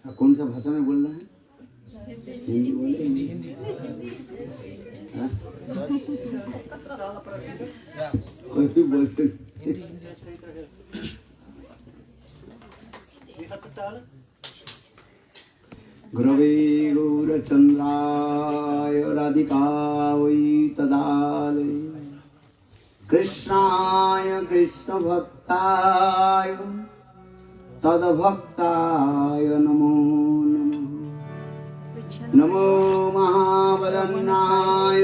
कौन सा भाषा में बोलना है? हिंदी बोले। हिंदी कोई भी बोलते। गुरवे गौरचंद्राय राधिकायै तदालये कृष्णाय कृष्ण भक्ताय तद्भक्ताय नमो नमः। नमो महावदन्नाय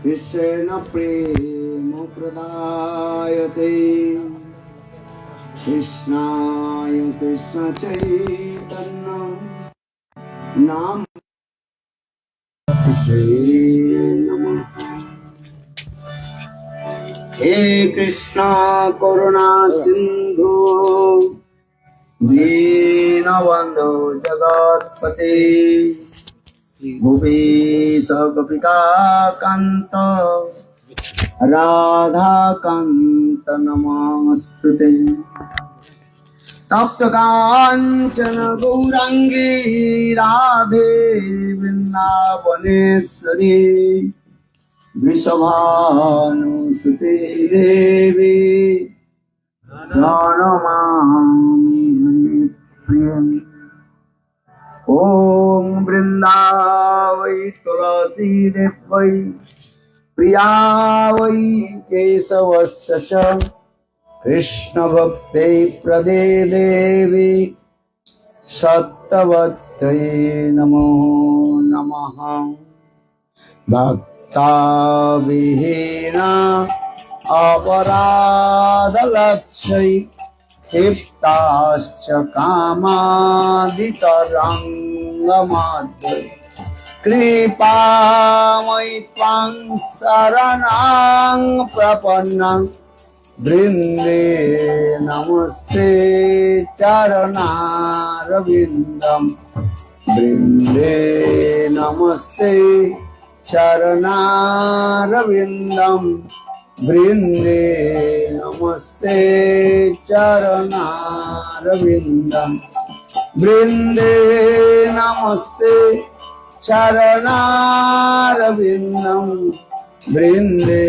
कृष्ण प्रेम प्रदायते कृष्णाय कृष्ण चैतन्य नाम से नमः। हे कृष्णा करुणा सिंधु दीनबंधु जगत्पते भुवि गोपिका कांत राधा कांत नमस्ते। तप्त कांचन गौरांगी राधे वृंदावनेश्वरी वृषभानुसुते देवी प्रणमामि हरिप्रिये। ॐ वृन्दावै तुलसी देवै प्रिया वै केशवस्य च कृष्ण भक्ते प्रदे देवी सत्यवत्यै नमो नमः। भक्ता विहीना अपराधलक्ष्यै क्षिप्ताश्च कामादितरङ्गमाद्यै कृपामयि त्वां शरणं प्रपन्नं वृन्दे नमस्ते चरणारविन्दं वृन्दे नमस्ते चरणारविन्दं वृन्दे नमस्ते चरणारविन्दं वृन्दे नमस्ते चरणारविन्दं वृन्दे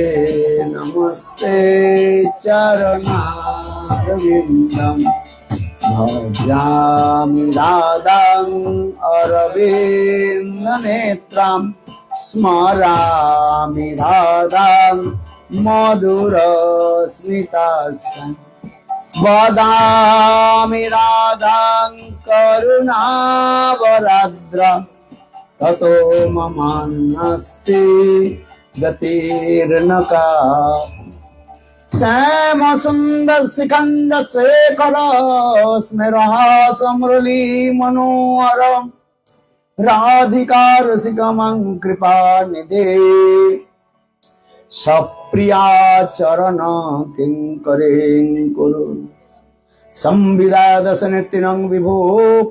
नमस्ते चरणारविन्दं। भजामि राधां अरविन्दनेत्रां स्मरामि राधां मधुरस्मितास्यां वदामि राधां करुणावराद्रां ततो ममान्नस्ति गतिर्नका। श्याम सुंदर शिखंड शेखर स्मेरहास मुरली मनोहर राधिका रसिकमं कृपा निधे सप्रिया चरण किंकरें कुरु संविदा दशनित्यं विभो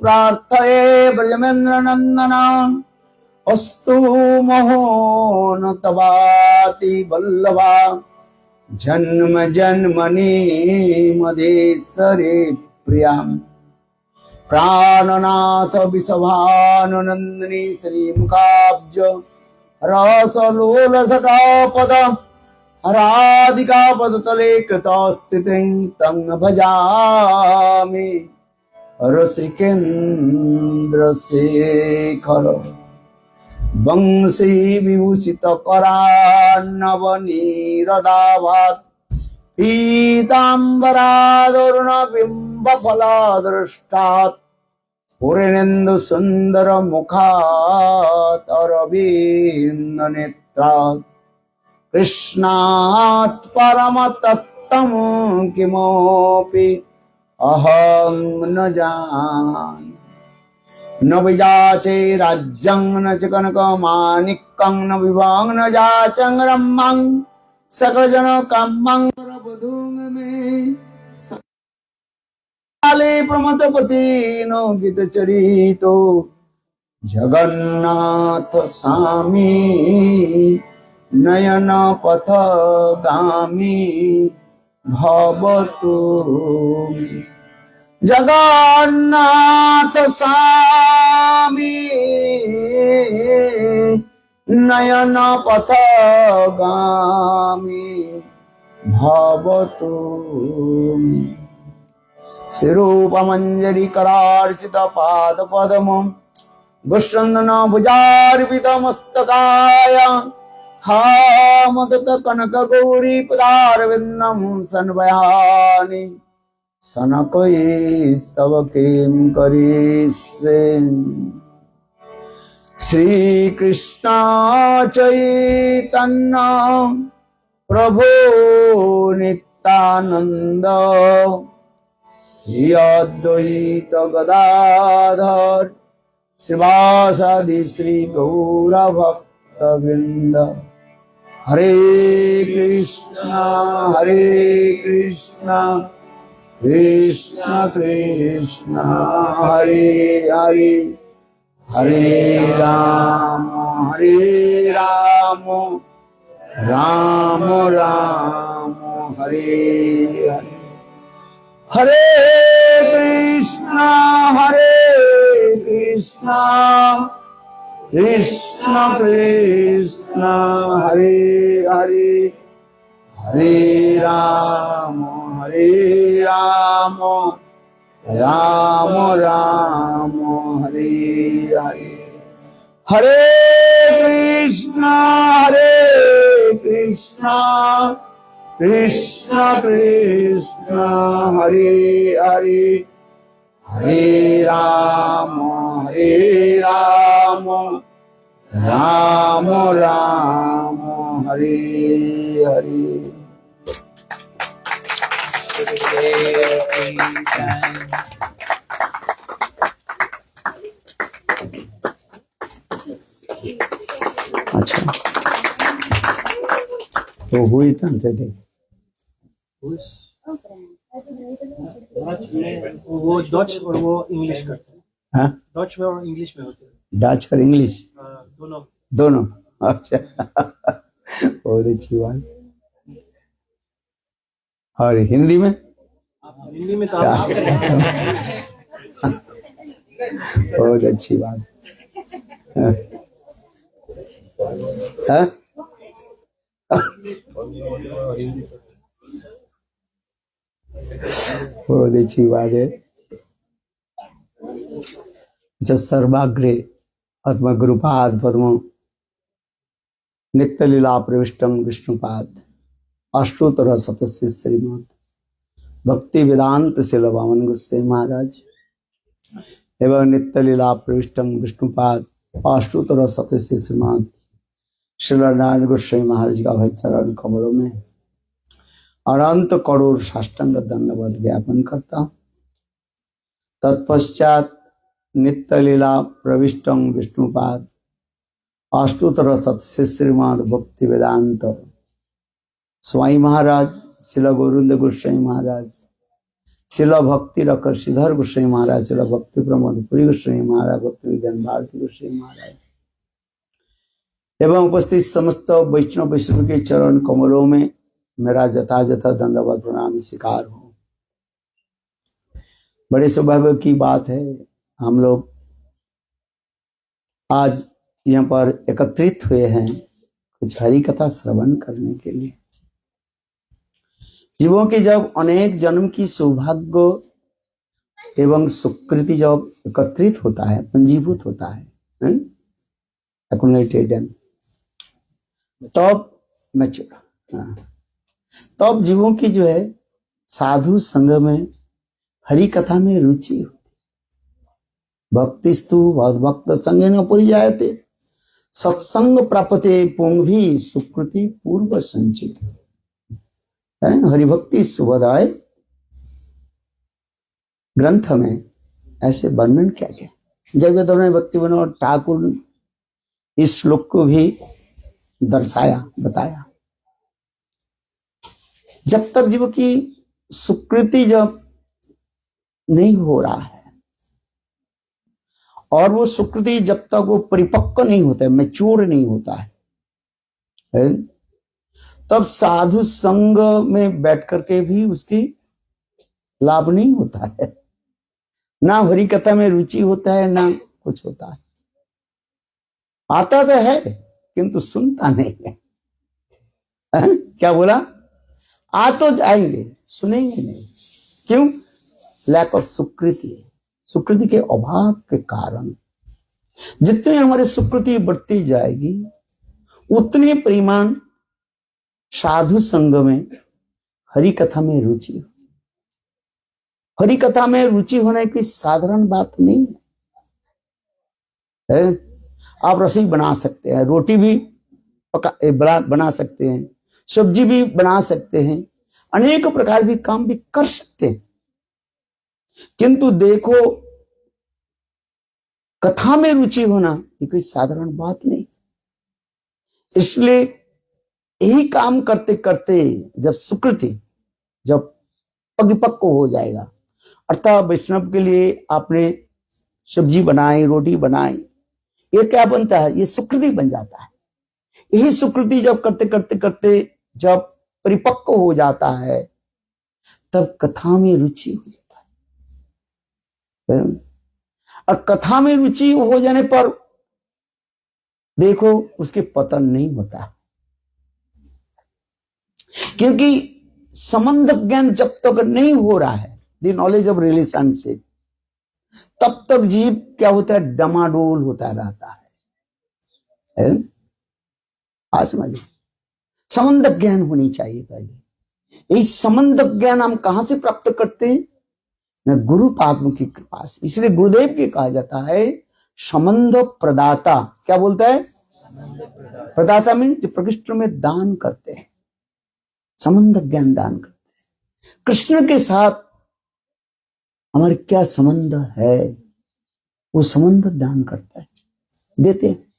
प्रार्थये ब्रजमेन्द्र नंदन अस्तु मोहन तवाति वल्लभा जन्म जन्मनि मदेशरे प्रियां प्राणनाथ विषभानुनंदिनी श्रीमुखाब्ज रसलोलसटापद राधिका पदतले कृतस्थितिं तं भजामि रसिकेन्द्रशेखर वंशी विभूषित करान्नवनीरदाभात् पीताम्बरादरुण बिंब फलदृष्टात् पूर्णेन्दु सुंदर मुखात् अरविन्द नेत्रात् कृष्णात् परम तत्त्वं किमपि अहं न जाने। न विजाचे राज्यं न च कनकमाणिक्यं न विभां न जाचं रम्यं सकलजन कामं वधूं मे काले प्रमथपति नो गीतचरितो जगन्नाथ स्वामी नयन पथगामी भवतु। जगन्नाथ वक्षसामि नयन पथगामी भवतु मे। शिरूपमंजरी करार्चित पाद पद्मं गुष्चंदन भुजार्पित मस्तकाय हामदत कनक गौरी पदारविंदं सन्वयानि सनकैस्तव किं करिष्ये। श्री कृष्ण चैतन्य प्रभु नित्यानंद श्री अद्वैत गदाधर श्रीवासादि श्री गौर भक्तवृंद। हरे कृष्णा कृष्ण कृष्ण हरे हरे हरे राम राम राम हरे हरे। हरे कृष्णा कृष्ण कृष्ण हरे हरे हरे राम राम राम हरे हरे। हरे कृष्णा कृष्ण कृष्ण हरे हरे हरे राम राम राम हरे हरे। अच्छा तो हुई था वो डच और वो इंग्लिश करते हैं। हाँ डच में और इंग्लिश में होते हैं। डच और इंग्लिश दोनों। अच्छा बहुत अच्छी बात। और हिंदी में तो आप बहुत अच्छी बात। हाँ? बहुत अच्छी बात है। अच्छा सर्वाग्रे आत्मा गुरुपाद पद्म नित्य लीला प्रविष्टम विष्णुपाद अष्टोत्तर सतस्य श्रीमद भक्ति वेदांत शिलवामन गोस्वामी महाराज एवं नित्य लीला प्रविष्टम विष्णुपाद अष्टोत्तर सतस्य श्रीमद श्रीनारायण गोस्वामी महाराज का भाई चरण कमलों में अनंत करोड़ साष्टांग दंडवत ज्ञापन करता हूं। तत्पश्चात नित्य लीला प्रविष्टम विष्णुपाद अष्टोत्तर सतस्य श्रीमद भक्ति वेदांत स्वामी महाराज शिल गोविंद गोस्वामी महाराज शिल भक्ति रकर श्रीधर गोस्वामी महाराज शिल भक्ति प्रमोद पुरी गोस्वामी महाराज भक्ति विज्ञान भारती गोस्वामी महाराज एवं उपस्थित समस्त वैष्णव वैष्णव के चरण कमलों में मेरा यथायथ दंडवत प्रणाम स्वीकार हो। बड़े सौभाग्य की बात है हम लोग आज यहाँ पर एकत्रित हुए हैं कुछ हरि कथा श्रवण करने के लिए। जीवों के जब अनेक जन्म की सौभाग्य एवं सुकृति जब एकत्रित होता है पंजीभूत होता है तब मैच्योर तब जीवों की जो है साधु संग में हरि कथा में रुचि होती। भक्तिस्तु भक्त संगे न पुरी जायते सत्संग प्राप्ते पुंभी सुकृति पूर्व संचित। हरिभक्ति सुभदाय ग्रंथ में ऐसे वर्णन किया गया। जगत भक्ति विनोद ठाकुर इस श्लोक को भी दर्शाया बताया। जब तक जीव की सुकृति जब नहीं हो रहा है और वो सुकृति जब तक वो परिपक्व नहीं होता है मैच्योर नहीं होता है तब साधु संग में बैठ करके भी उसकी लाभ नहीं होता है। ना हरि कथा में रुचि होता है ना कुछ होता है। आता तो है किंतु सुनता नहीं है। क्या बोला? आ तो जाएंगे, सुनेंगे नहीं। क्यों? लैक ऑफ सुकृति। सुकृति के अभाव के कारण जितनी हमारी सुकृति बढ़ती जाएगी उतने परिमाण साधु संग में, हरि कथा में रुचि। हरि कथा में रुचि होना कोई साधारण बात नहीं है। आप रसोई बना सकते हैं, रोटी भी बना सकते हैं, सब्जी भी बना सकते हैं, अनेक प्रकार के काम भी कर सकते हैं, किंतु देखो कथा में रुचि होना ये कोई साधारण बात नहीं। इसलिए यही काम करते करते जब सुकृति जब परिपक्व हो जाएगा, अर्थात वैष्णव के लिए आपने सब्जी बनाई, रोटी बनाई, ये क्या बनता है? ये सुकृति बन जाता है। यही सुकृति जब करते करते करते जब परिपक्व हो जाता है तब कथा में रुचि हो जाता है। और कथा में रुचि हो जाने पर देखो उसके पतन नहीं होता, क्योंकि संबंध ज्ञान जब तक नहीं हो रहा है, द नॉलेज ऑफ रिलेशनशिप, तब तक जीव क्या होता है? डमाडोल होता रहता है। आज समझिए, संबंध ज्ञान होनी चाहिए पहले। इस संबंध ज्ञान हम कहां से प्राप्त करते हैं? न गुरु पाद की कृपा से। इसलिए गुरुदेव के कहा जाता है संबंध प्रदाता। क्या बोलता है? प्रदाता मीन्स प्रकृष्ट में दान करते हैं, संबंध ज्ञान दान करते हैं। कृष्ण के साथ हमारे क्या संबंध है, वो संबंध दान करता है, देते हैं।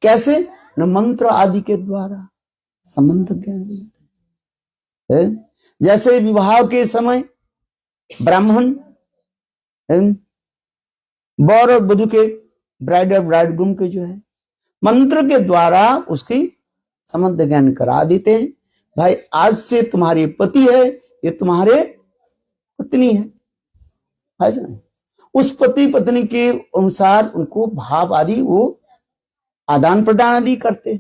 कैसे? न मंत्र आदि के द्वारा संबंध ज्ञान देते हैं। जैसे विवाह के समय ब्राह्मण वर और वधू के, ब्राइड और ब्राइडग्रूम के जो है मंत्र के द्वारा उसकी संबंध ज्ञान करा देते हैं। भाई आज से तुम्हारे पति है, ये तुम्हारे पत्नी है। उस पति पत्नी के अनुसार उनको भाव आदि वो आदान प्रदान आदि करते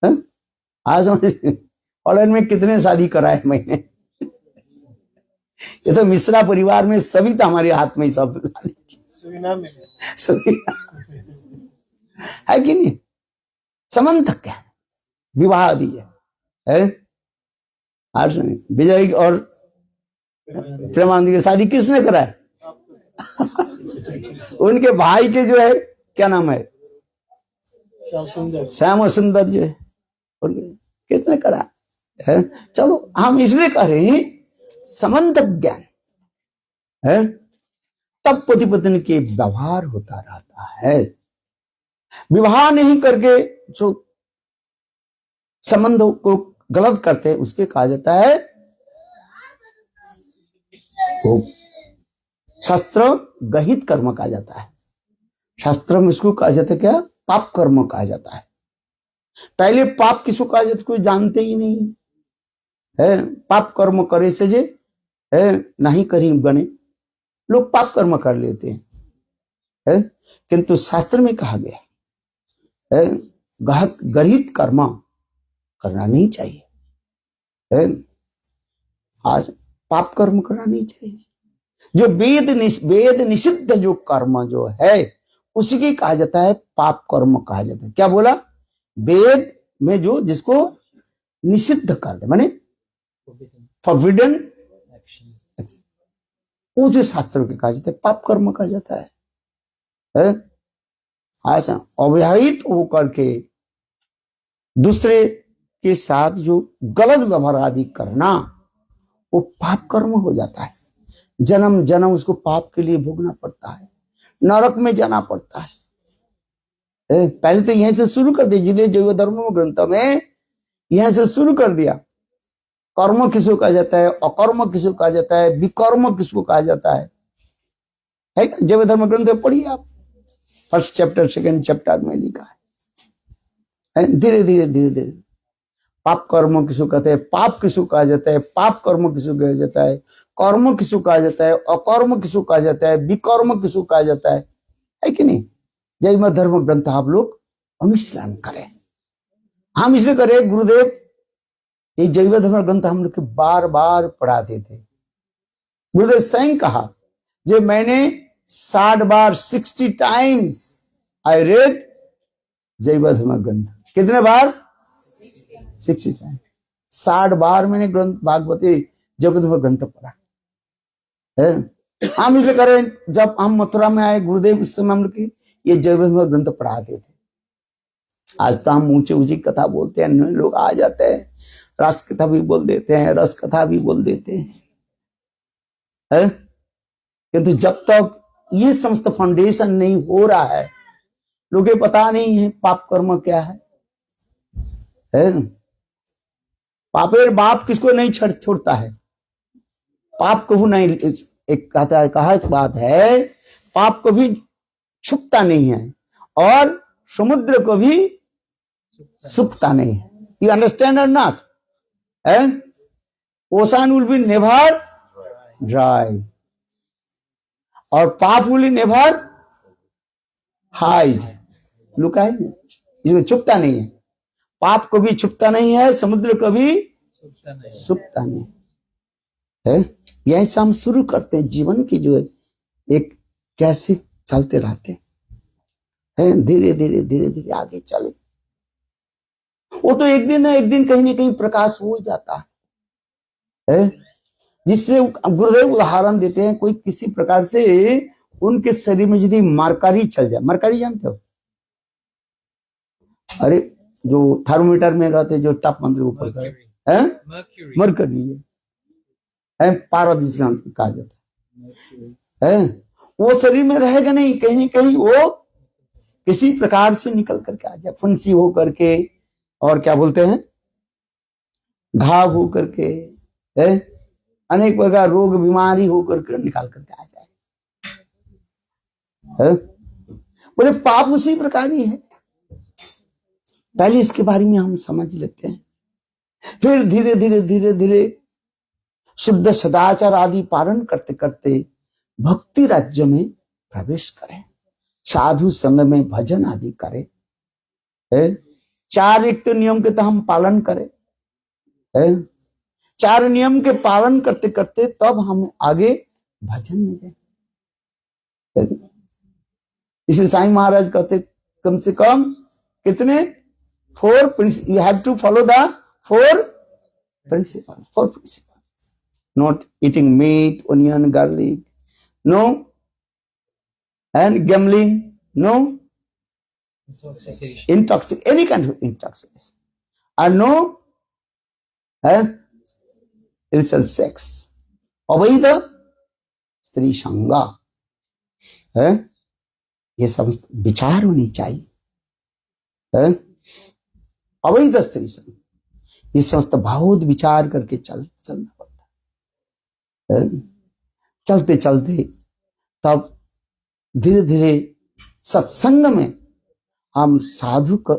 हैं। आज हॉलैंड में कितने शादी कराए मैंने। ये तो मिश्रा परिवार में सभी तो हमारे हाथ में ही सब है कि नहीं? संबंध क्या विवाह आदि है। आज विजय और प्रेमानंद की शादी किसने कराया? उनके भाई के जो है, क्या नाम है, श्याम सुंदर जो है, कितने करा है। चलो हम इसलिए कह रहे हैं संबंध ज्ञान है, तब पति पत्नी के व्यवहार होता रहता है। विवाह नहीं करके जो संबंध को गलत करते हैं उसके कहा जाता है वो शास्त्र गहित कर्म कहा जाता है। शास्त्र में इसको कहा जाता है क्या? पाप कर्म कहा जाता है। पहले पाप किसको कहा जाता है? कोई जानते ही नहीं है। पाप कर्म करे से जे है नहीं करी बने, लोग पाप कर्म कर लेते हैं। किंतु शास्त्र में कहा गया है गहित कर्म करना नहीं चाहिए। आज पाप कर्म करना नहीं चाहिए। जो वेद निषिद्ध जो कर्म जो है उसी कहा जाता है पाप कर्म कहा जाता है। क्या बोला? वेद में जो जिसको निषिद्ध कर दे, माने फॉरबिडन एक्शन, उसे शास्त्र के कहा जाता है पाप कर्म कहा जाता है। आज अविवाहित होकर के दूसरे के साथ जो गलत व्यवहार आदि करना वो पाप कर्म हो जाता है। जन्म जन्म उसको पाप के लिए भोगना पड़ता है, नरक में जाना पड़ता है। पहले तो यहीं से शुरू कर दिया, जिले जैव धर्म ग्रंथ में यहीं से शुरू कर दिया। कर्म किसको कहा जाता है, अकर्म किसको कहा जाता है, विकर्म किसको कहा जाता है जैव धर्म ग्रंथ में पढ़िए आप, फर्स्ट चैप्टर सेकंड चैप्टर में लिखा है। धीरे धीरे धीरे धीरे पाप कर्म किसको कहते हैं, पाप किसको कहा जाता है, पाप कर्म किसको कहा जाता है, कर्म किसको कहा जाता है, अकर्म किसको कहा जाता है, विकर्म किसको कहा जाता है कि नहीं। जय मत धर्म ग्रंथ आप लोग अनुशीलन करें। हम इसलिए करें, गुरुदेव ये जैव धर्म ग्रंथ हम लोग के बार बार पढ़ाते थे। गुरुदेव स्वयं कहा, जो मैंने 60 बार 60 टाइम्स आई रेड जैव धर्म ग्रंथ। कितने बार? 60 टाइम्स। 60 बार मैंने ग्रंथ भागवती जैव धर्म ग्रंथ पढ़ा है। हम इसलिए करें, जब हम मथुरा में आए गुरुदेव उस समय हम लोग की ये जैव धर्म ग्रंथ पढ़ाते थे। आज तो हम ऊंची ऊंची कथा बोलते हैं, लोग आ जाते हैं, रास कथा भी बोल देते हैं, रस कथा भी बोल देते हैं, किंतु जब तक ये समस्त फाउंडेशन नहीं हो रहा है, लोगों पता नहीं है पाप कर्म क्या है? पापेर बाप किसको नहीं छोड़ता है, पाप कभी नहीं, एक कहता है, कहा एक बात है, पाप कभी छुपता नहीं है और समुद्र को भी सूखता नहीं है। यू अंडरस्टैंड और not? Ocean will be never dry और पाप विल नेवर हाइड। लुका है, इसमें छुपता नहीं है, पाप को भी छुपता नहीं है, समुद्र को भी सूखता नहीं है। यही से हम शुरू करते हैं जीवन की जो है एक कैसे चलते रहते हैं, धीरे धीरे धीरे धीरे आगे चले। वो तो एक दिन ना एक दिन कहीं ना कहीं प्रकाश हो जाता है, जिससे गुरुदेव उदाहरण देते हैं, कोई किसी प्रकार से उनके शरीर में यदि मरकरी चल जाए, मरकरी जानते हो? अरे जो थर्मोमीटर में रहते जो ताप मंत्र ऊपर है, मरकरी है, पारद कहा जाता है। वो शरीर में रहेगा नहीं, कहीं ना कहीं वो किसी प्रकार से निकल करके आ जाए, फुंसी हो करके, और क्या बोलते हैं, घाव हो करके, अनेक प्रकार रोग बीमारी हो करके निकाल करके आ जाए। बोले पाप उसी प्रकार ही है। पहले इसके बारे में हम समझ लेते हैं, फिर धीरे धीरे धीरे धीरे शुद्ध सदाचार आदि पालन करते करते भक्ति राज्य में प्रवेश करें, साधु संग में भजन आदि करें, 4 एक तो नियम के तो हम पालन करें, 4 नियम के पालन करते करते तब हम आगे भजन में जाए। इसलिए साईं महाराज कहते कम से कम कितने 4 principal, you have to follow the 4 principals. Not eating meat, onion, garlic, no, and gambling, no, any kind of intoxication, and no, illicit sex, अवैध स्त्री संगा, ये समस्त विचार होनी चाहिए। अवैध स्त्री संग, ये समस्त बहुत विचार करके चलना पड़ता है। चलते चलते तब धीरे धीरे सत्संग में हम साधु का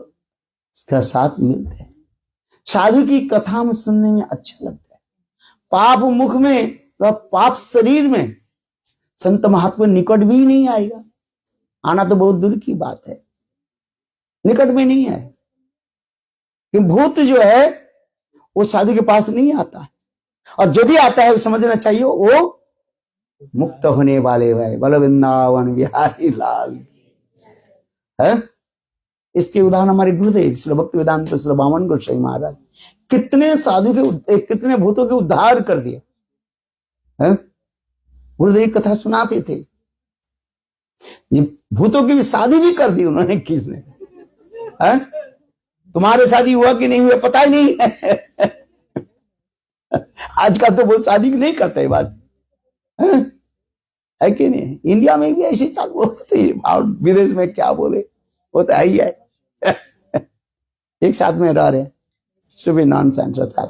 साथ मिलते हैं, साधु की कथा में सुनने में अच्छा लगता है। पाप मुख में तो पाप शरीर में संत महात्मा निकट भी नहीं आएगा, आना तो बहुत दूर की बात है, निकट में नहीं है। कि भूत जो है वो साधु के पास नहीं आता है, और यदि आता है वो समझना चाहिए वो मुक्त होने वाले है। बल वृंदावन बिहारी लाल है। इसके उदाहरण हमारे गुरुदेव श्री भक्ति वेदांत श्री वामन गोसाई महाराज कितने साधु के, कितने भूतों के उद्धार कर दिए। गुरुदेव कथा सुनाते थे, भूतों की भी शादी भी कर दी उन्होंने। किसने है? तुम्हारे शादी हुआ कि नहीं हुआ पता ही नहीं है। आजकल तो वो शादी नहीं करते बात है कि नहीं? इंडिया में भी ऐसी चालू होती है, और विदेश में क्या बोले वो तो ही है। एक साथ में रह रहे स्टूपिड नॉनसेंस का।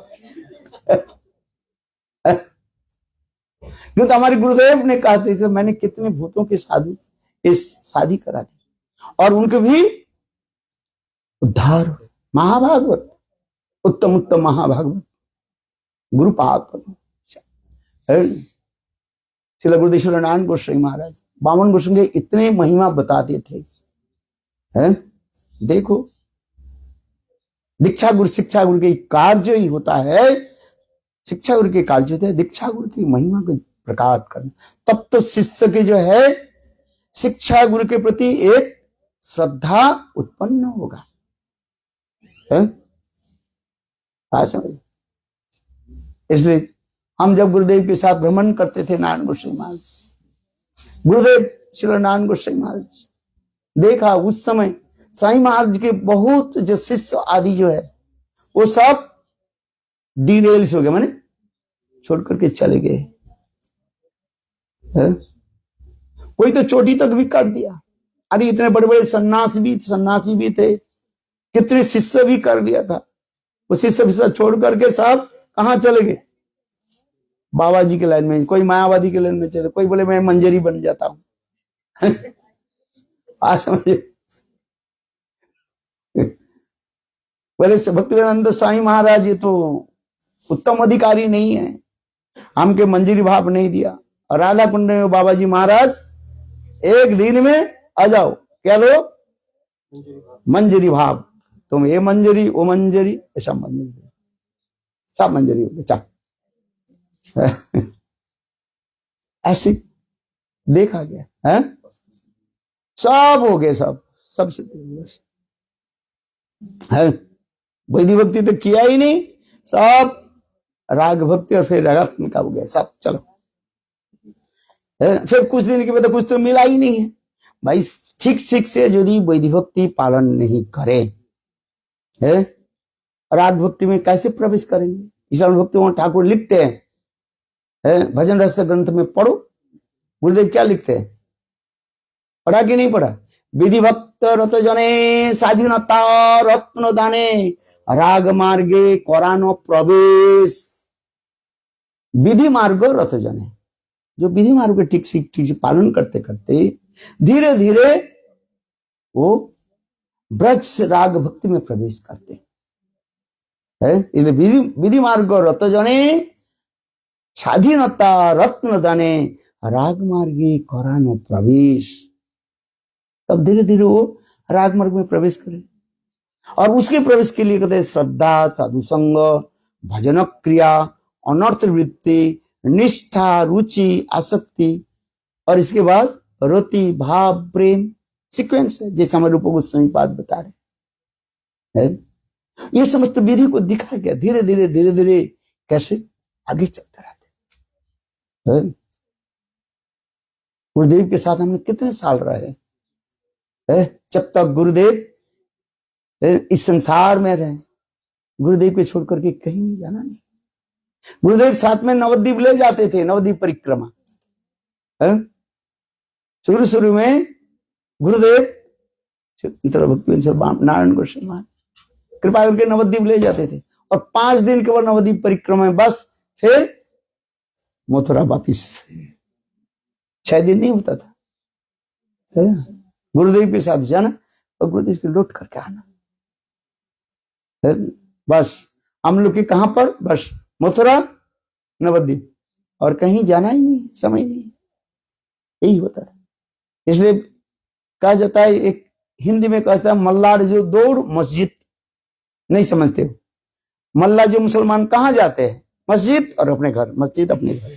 तो हमारे गुरुदेव ने कहा था कि मैंने कितने भूतों के साधु इस शादी करा दी और उनके भी उद्धार। महाभागवत उत्तम उत्तम महाभागवत गुरुपाद श्रील गुरुदेव नारायण गोस्वामी महाराज बामन गोस्वामी के इतने महिमा बताते थे, हैं? देखो दीक्षा गुरु शिक्षा गुरु के कार्य ही होता है, शिक्षा गुरु के कार्य होते हैं दीक्षा गुरु की महिमा को प्रकाश करना। तब तो शिष्य के जो है शिक्षा गुरु के प्रति एक श्रद्धा उत्पन्न होगा, है? समझ। इसलिए हम जब गुरुदेव के साथ भ्रमण करते थे नारायण गोस्वामी महाराज, गुरुदेव श्री नारायण गोस्वामी महाराज, देखा उस समय साईं महाराज के बहुत जो शिष्य आदि जो है वो सब डीरेल्स हो गए, माने छोड़ करके चले गए। कोई तो चोटी तक भी कर दिया। अरे इतने बड़े बड़े सन्यासी भी थे, कितने शिष्य भी कर दिया था। वो शिष्य छोड़ करके सब कहाँ चले गए? बाबा जी के लाइन में, कोई मायावादी के लाइन में चले, कोई बोले मैं मंजरी बन जाता हूं। आज समझे, बोले भक्तिवेदांत स्वामी महाराज ये तो उत्तम अधिकारी नहीं है, हमके मंजरी भाव नहीं दिया। और राधा कुंड में बाबा जी महाराज एक दिन में आ जाओ, क्या लो? मंजरी भाव। तुम ये मंजरी वो मंजरी, ऐसा मंजरी, सब मंजरी हो गया। ऐसे देखा गया है, सब हो गए, सब से है। वैदिक भक्ति तो किया ही नहीं, सब राग भक्ति और फिर रागात्मिका हो गया सब। चलो फिर कुछ दिन के बाद कुछ तो मिला ही नहीं है भाई। ठीक से यदि वैदिक भक्ति पालन नहीं करे है, राग भक्ति में कैसे प्रवेश करेंगे? ईशान भक्ति वहां ठाकुर लिखते हैं, भजन रस ग्रंथ में पढ़ो, गुरुदेव क्या लिखते हैं? पढ़ा कि नहीं पढ़ा? विधि भक्त रत जने स्वाधीनता रत्न दाने राग मार्गे करानो प्रवेश। विधि मार्ग रत जने, जो विधि मार्ग ठीक से पालन करते करते धीरे धीरे वो ब्रज राग भक्ति में प्रवेश करते हैं। इसलिए विधि मार्ग रत जने स्वाधीनता रत्न दाने राग मार्गे करानो प्रवेश। तब धीरे धीरे वो राग मार्ग में प्रवेश करे। और उसके प्रवेश के लिए कहते हैं श्रद्धा, साधु संग, भजन क्रिया, अनर्थ वृत्ति, निष्ठा, रुचि, आसक्ति, और इसके बाद रति, भाव, प्रेम, सीक्वेंस है जैसे हमारे रूप गोस्वामी पाद बता रहे हैं। ये समस्त विधि को दिखाया गया। धीरे धीरे धीरे धीरे कैसे आगे चलते रहते। गुरुदेव के साथ हमने कितने साल रहे, जब तक गुरुदेव इस संसार में रहे, गुरुदेव को छोड़ करके कहीं नहीं जाना नहीं। गुरुदेव साथ में नवद्वीप ले जाते थे, नवद्वीप परिक्रमा। शुरू में गुरुदेव नारायण गोस्वामी महाराज कृपा करके नवद्वीप ले जाते थे, और 5 दिन केवल नवद्वीप परिक्रमा में, बस फिर मथुरा वापिस। 6 दिन नहीं होता था। गुरुदेव के साथ जाना और गुरुदेव के लौट करके आना। बस हम लोग के कहां पर? बस मथुरा, नवद्वीप, और कहीं जाना ही नहीं, समय नहीं, यही होता था। इसलिए कहा जाता है, एक हिंदी में कहता है, मल्लार जो दौड़ मस्जिद। नहीं समझते हो? मल्ला जो मुसलमान कहाँ जाते हैं? मस्जिद, और अपने घर, मस्जिद अपने घर।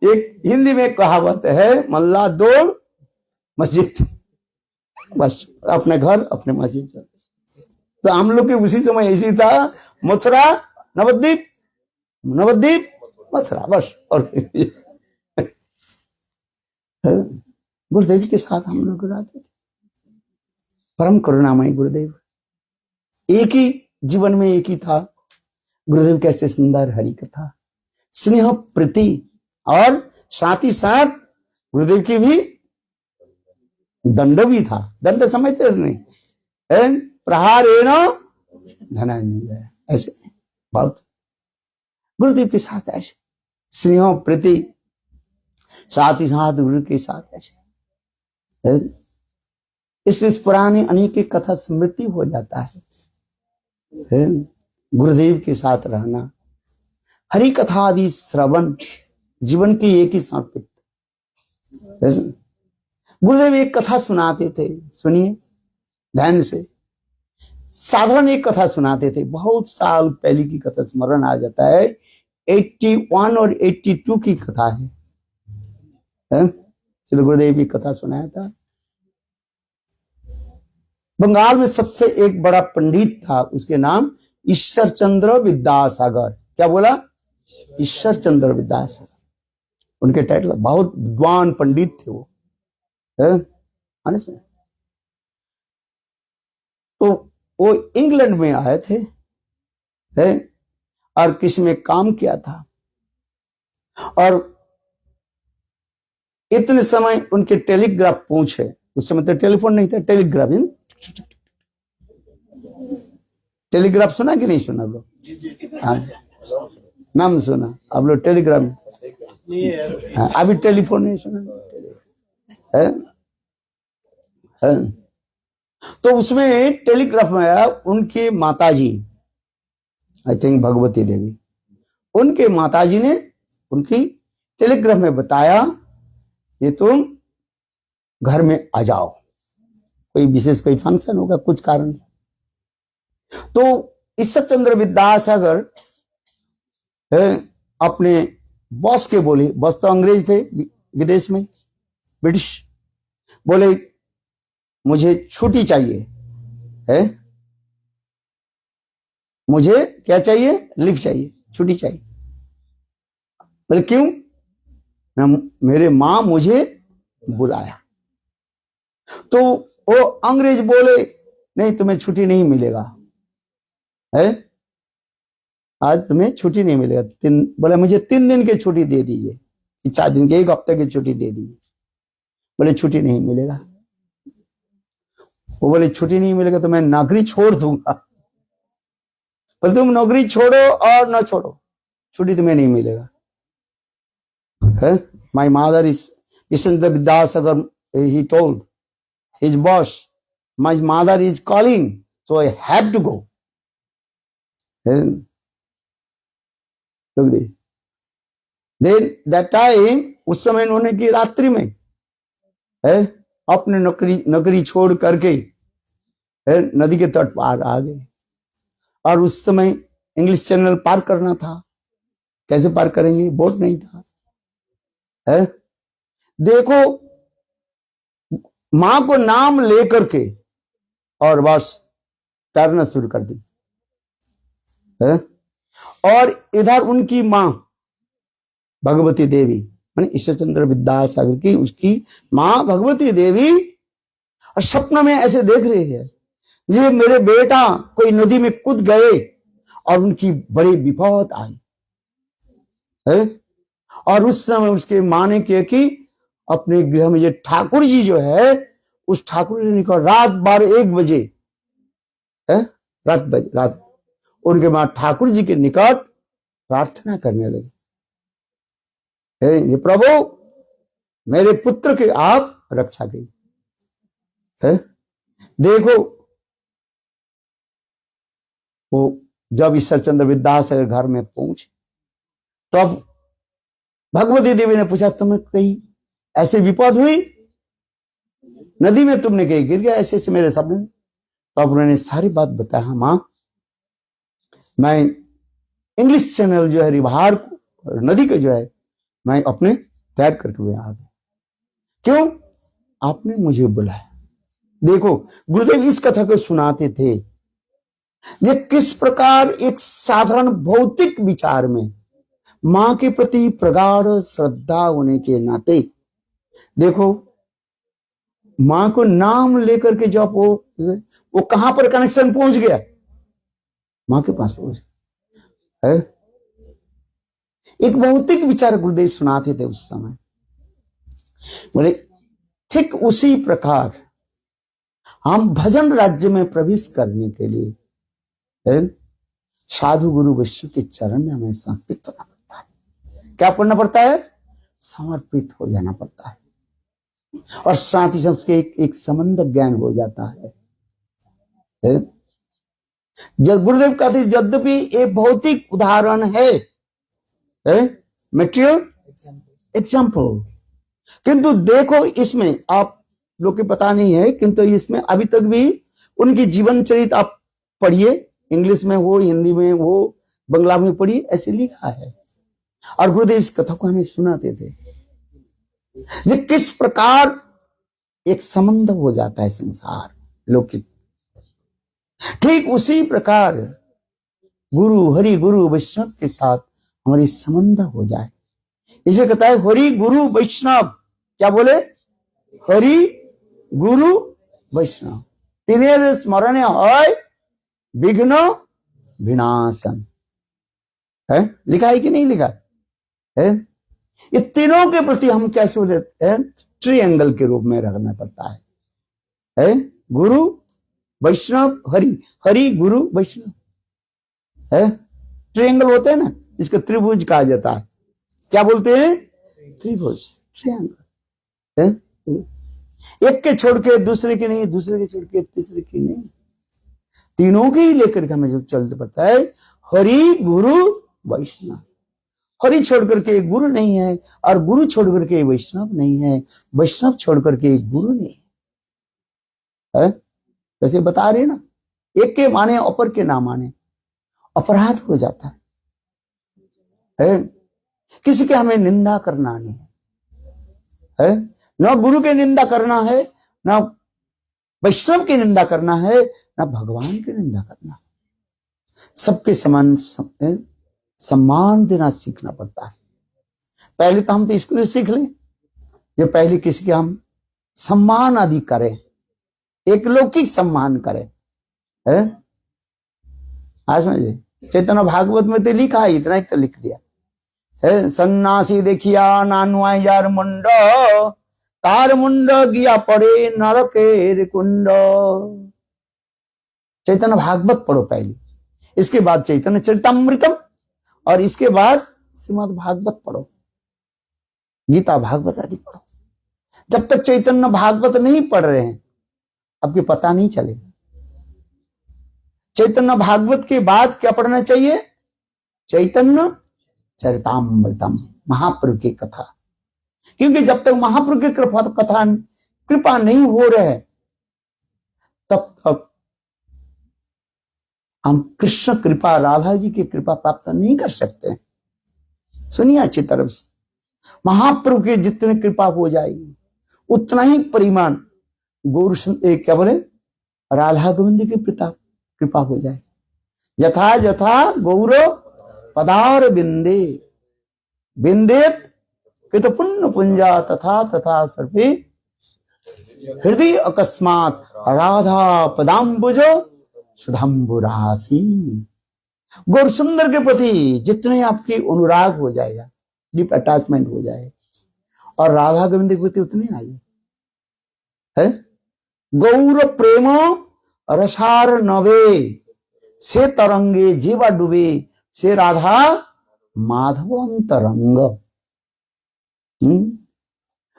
एक हिंदी में कहावत है, मल्ला दौड़ मस्जिद, बस अपने घर अपने मस्जिद। तो हम लोग के उसी समय ऐसी था, मथुरा नवद्वीप, नवद्वीप मथुरा, बस। और गुरुदेव के साथ हम लोग रहते थे। परम करुणामय गुरुदेव, एक ही जीवन में एक ही था। गुरुदेव कैसे सुंदर हरि कथा, स्नेह प्रीति, और साथ ही साथ गुरुदेव की भी दंड भी था। दंड समझते नहीं, प्रहारेण धनंजय, ऐसे बहुत गुरुदेव के साथ ऐसे स्नेह प्रीति, साथ ही साथ गुरु के साथ ऐसे इस पुरानी अनेक की कथा स्मृति हो जाता है। गुरुदेव के साथ रहना, हरि कथा आदि श्रवण जीवन की एक ही समर्पित। गुरुदेव एक कथा सुनाते थे, सुनिए ध्यान से। साधारण एक कथा सुनाते थे, बहुत साल पहले की कथा स्मरण आ जाता है। 81 और 82 की कथा है। श्री गुरुदेव की कथा सुनाया था। बंगाल में सबसे एक बड़ा पंडित था, उसके नाम ईश्वर चंद्र विद्यासागर। क्या बोला? ईश्वर चंद्र विद्यासागर उनके टाइटल। बहुत विद्वान पंडित थे वो, आने से। तो वो इंग्लैंड में आए थे, और किसी में काम किया था, और इतने समय उनके टेलीग्राफ पहुंचे। उस समय तो टेलीफोन नहीं था, टेलीग्राफ। टेलीग्राफ सुना कि नहीं सुना लोग? हाँ, नाम सुना आप लोग? टेलीग्राफ नहीं है। हाँ, अभी टेलीफोन नहीं सुना है? तो उसमें टेलीग्राफ में आया उनके माताजी, आई थिंक भगवती देवी, उनके माताजी ने उनकी टेलीग्राफ में बताया ये तुम घर में आ जाओ, कोई विशेष कोई फंक्शन होगा, कुछ कारण। तो ईश्वर चंद्र विद्यासागर अपने बॉस के बोले, बॉस तो अंग्रेज थे विदेश में, ब्रिटिश, बोले मुझे छुट्टी चाहिए है, मुझे क्या चाहिए? लीव चाहिए, छुट्टी चाहिए। बोले क्यों? मेरे मां मुझे बुलाया। तो वो अंग्रेज बोले नहीं, तुम्हें छुट्टी नहीं मिलेगा, है आज तुम्हें छुट्टी नहीं मिलेगा। बोले मुझे 3 दिन की छुट्टी दे दीजिए, 4 दिन की, 1 हफ्ते की छुट्टी दे दीजिए। बोले छुट्टी नहीं मिलेगा। वो बोले छुट्टी नहीं मिलेगा तो मैं नौकरी छोड़ दूंगा। बोले तुम नौकरी छोड़ो और ना छोड़ो, छुट्टी तुम्हें नहीं मिलेगा। My mother is Ishchandra Vidyasagar, he told his boss, my mother is calling, so I have to go. Then that time, उस समय उन्होंने की रात्रि में अपने नौकरी छोड़ करके नदी के तट पार आ गए। और उस समय इंग्लिश चैनल पार करना था, कैसे पार करेंगे? बोट नहीं था। देखो, मां को नाम लेकर के और बस तैरना शुरू कर दी। और इधर उनकी मां भगवती देवी, माने ईश्वर चंद्र विद्यासागर की उसकी मां भगवती देवी, और सपना में ऐसे देख रही है जी मेरे बेटा कोई नदी में कूद गए और उनकी बड़ी विपद आई है। और उस समय उसके मां ने किया कि अपने गृह में ये ठाकुर जी जो है, उस ठाकुर जी ने कहा रात 12-1 बजे रात उनके मां ठाकुर जी के निकट प्रार्थना करने लगे, ये प्रभु मेरे पुत्र के आप रक्षा कीजिए। देखो, वो जब ईश्वर चंद्र विद्यासागर घर में पहुंचे तब भगवती देवी ने पूछा तुम्हें कहीं ऐसे विपद हुई? नदी में तुमने कहीं गिर गया ऐसे मेरे सामने? तब उन्होंने सारी बात बताया, मां मैं इंग्लिश चैनल जो है रिवार नदी का जो है मैं अपने तैर करके हुए आ गया। क्यों? आपने मुझे बुलाया। देखो, गुरुदेव इस कथा को सुनाते थे, ये किस प्रकार एक साधारण भौतिक विचार में मां के प्रति प्रगाढ़ श्रद्धा होने के नाते, देखो मां को नाम लेकर के जब वो कहां पर कनेक्शन पहुंच गया? मां के पास पहुंच गया। एक भौतिक विचार गुरुदेव सुनाते थे उस समय। बोले ठीक उसी प्रकार हम भजन राज्य में प्रवेश करने के लिए साधु गुरु वैश्य के चरण में हमें समर्पित होना पड़ता है। क्या करना पड़ता है? समर्पित हो जाना पड़ता है। और साथ ही सबसे एक संबंध ज्ञान हो जाता है। जब गुरुदेव कहते यद्यपि ये भौतिक उदाहरण है मेटेरियल एग्जाम्पल, किंतु देखो इसमें आप लोग के पता नहीं है, किंतु इसमें अभी तक भी उनकी जीवन चरित आप पढ़िए, इंग्लिश में हो, हिंदी में हो, बंगला में पढ़िए, ऐसे लिखा है। और गुरुदेव इस कथा को हमें सुनाते थे कि किस प्रकार एक संबंध हो जाता है संसार लौकिक, ठीक उसी प्रकार गुरु हरि गुरु वैष्णव के साथ हमारी संबंध हो जाए। इसे कहता है हरि गुरु वैष्णव। क्या बोले? हरि गुरु वैष्णव तीन स्मरण है विघ्न विनाशन है। लिखा है कि नहीं लिखा है? ये तीनों के प्रति हम कैसे हो जाते हैं? ट्रायंगल के रूप में रखना पड़ता है गुरु वैष्णव हरि, हरि गुरु वैष्णव है। ट्रायंगल होते हैं ना, इसको त्रिभुज कहा जाता है। क्या बोलते हैं? त्रिभुज, ट्रायंगल। एक के छोड़ के दूसरे के नहीं, दूसरे के छोड़ के तीसरे के नहीं, तीनों के ही लेकर के हमें चलते पड़ता है। हरि गुरु वैष्णव, हरि छोड़ करके गुरु नहीं है, और गुरु छोड़ करके वैष्णव नहीं है, वैष्णव छोड़ करके गुरु नहीं है। जैसे बता रहे ना, एक के माने अपर के ना माने अपराध हो जाता है। किसी के हमें निंदा करना नहीं है, न गुरु की निंदा करना है, न वैष्णव की निंदा करना है, न भगवान की निंदा करना। सबके समान सम्मान देना सीखना पड़ता है। पहले तो हम तो इसको सीख लें, जो पहले किसी के हम सम्मान आदि करें, एक लौकिक सम्मान करें है। आज समझे, चैतन्य भागवत में तो लिखा है, इतना ही तो लिख दिया है। सन्यासी देखिया नानुआ यार मुंड, तार मुंड गिया पड़े नरकेर कुंड। चैतन्य भागवत पढ़ो पहले, इसके बाद चैतन्य चरितमृतम, और इसके बाद श्रीमद् भागवत पढ़ो, गीता भागवत आदि पढ़ो। जब तक चैतन्य भागवत नहीं पढ़ रहे हैं आपके पता नहीं चलेगा। चैतन्य भागवत के बाद क्या पढ़ना चाहिए? चैतन्य चरितामृतम, महाप्रभु की कथा। क्योंकि जब तक महाप्रभु की कृपा नहीं हो रहे तब तक हम कृष्ण कृपा, राधा जी की कृपा प्राप्त नहीं कर सकते। सुनिए अच्छी तरफ से, महाप्रभु की जितनी कृपा हो जाएगी उतना ही परिमाण गौर क्या बोले राधा गोविंद की कृपा हो जाए। यथा यथा गौर पदार बिंदे बिंदेत कृत पुण्य पुंजा, तथा तथा सर्वे हृदय अकस्मात राधा पदाम्बुजो सुधाम्बुरासी। गौर सुंदर के प्रति जितने आपकी अनुराग हो जाएगा, डीप अटैचमेंट हो जाए, और राधा गोविंद के प्रति उतनी आई है। गौर प्रेम रसार नवे, से तरंगे जीवा डूबे, से राधा माधवंतरंग।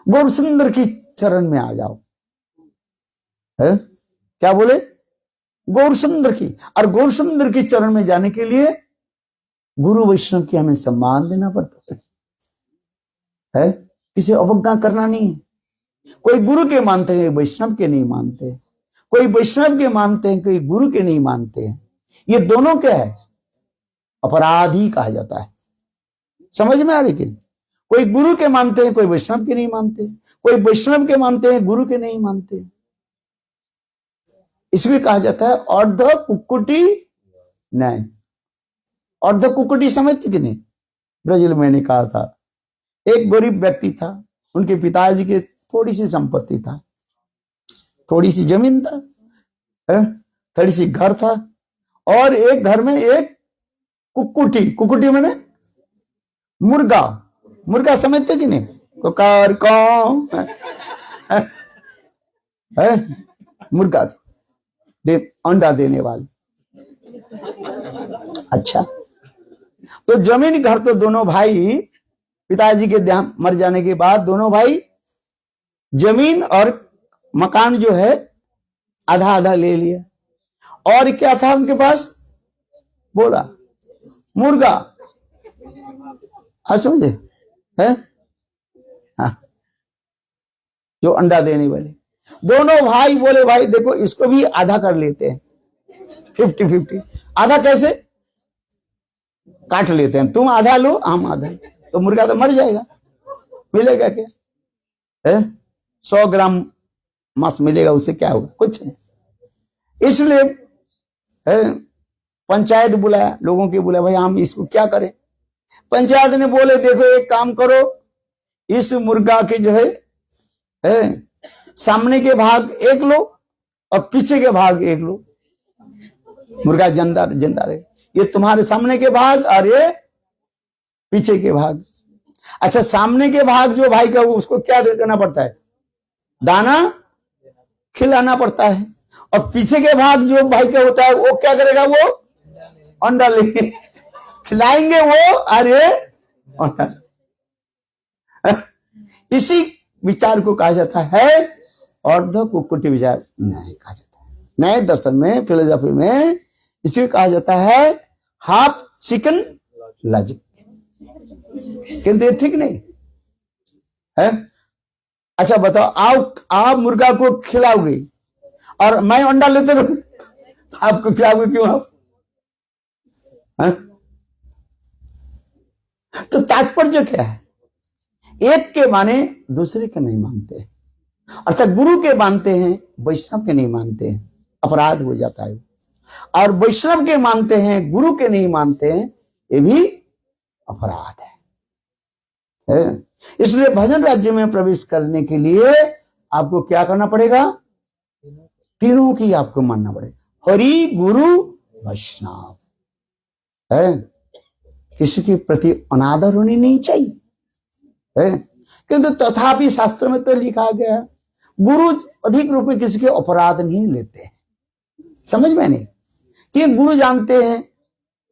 गौर सुंदर की चरण में आ जाओ है। क्या बोले? गौर सुंदर की, और गौर सुंदर की चरण में जाने के लिए गुरु वैष्णव की हमें सम्मान देना पड़ता है। किसी अवज्ञा करना नहीं है। कोई गुरु के मानते हैं, वैष्णव के नहीं मानते, कोई वैष्णव के मानते हैं, कोई गुरु के नहीं मानते हैं। ये दोनों क्या है? अपराधी कहा जाता है। समझ में आ रही कि कोई गुरु के मानते हैं, कोई वैष्णव के नहीं मानते, कोई वैष्णव के मानते हैं, गुरु के नहीं मानते। इसलिए कहा जाता है अर्ध कुक्कुटी न्याय। अर्ध कुक्कुटी समझते कि नहीं? ब्राजील में मैंने कहा था, एक गरीब व्यक्ति था, उनके पिताजी के थोड़ी सी संपत्ति था, थोड़ी सी जमीन था, थोड़ी सी घर था, और एक घर में एक कुक्कुटी, कुक्कुटी मैंने मुर्गा, मुर्गा समझते कि नहीं? कुकार कौन है? मुर्गा अंडा देने वाले। अच्छा, तो जमीन घर तो दोनों भाई, पिताजी के मर जाने के बाद दोनों भाई जमीन और मकान जो है आधा आधा ले लिया। और क्या था उनके पास? बोला मुर्गा। हाँ समझे है? हाँ, जो अंडा देने वाले दोनों भाई बोले भाई देखो इसको भी आधा कर लेते हैं, 50-50। आधा कैसे? काट लेते हैं, तुम आधा लो हम आधा। तो मुर्गा तो मर जाएगा, मिलेगा क्या? है 100 ग्राम मांस मिलेगा, उससे क्या होगा? कुछ नहीं। इसलिए पंचायत बुलाया, लोगों के बुलाया, भाई हम इसको क्या करें? पंचायत ने बोले देखो एक काम करो, इस मुर्गा के जो है सामने के भाग एक लो और पीछे के भाग एक लो। मुर्गा जिंदा जिंदा रहे। ये तुम्हारे सामने के भाग और ये पीछे के भाग। अच्छा, सामने के भाग जो भाई का उसको क्या करना पड़ता है? दाना खिलाना पड़ता है। और पीछे के भाग जो भाई का होता है वो क्या करेगा? वो अंडा लेंगे, खिलाएंगे वो। अरे इसी विचार को कहा जाता है अर्ध कुक्कुट विचार। नहीं कहा जाता है, नए दर्शन में, फिलोसफी में इसे कहा जाता है हाफ चिकन लॉजिक। किंतु ये ठीक नहीं है। अच्छा बताओ, आप मुर्गा को खिलाओगे और मैं अंडा लेते रहूं, आपको खिलाओगे क्यों आप? है? तो तात्पर्य क्या है? एक के माने दूसरे के नहीं मानते, अर्थात गुरु के मानते हैं, वैष्णव के नहीं मानते हैं, अपराध हो जाता है। और वैष्णव के मानते हैं, गुरु के नहीं मानते हैं, ये भी अपराध है। इसलिए भजन राज्य में प्रवेश करने के लिए आपको क्या करना पड़ेगा? तीनों की आपको मानना पड़ेगा। हरि गुरु वैष्णव है। किसी के प्रति अनादर होनी नहीं चाहिए है, किंतु तथापि शास्त्र में तो लिखा गया गुरु अधिक रूप में किसी के अपराध नहीं लेते। समझ में नहीं कि गुरु जानते हैं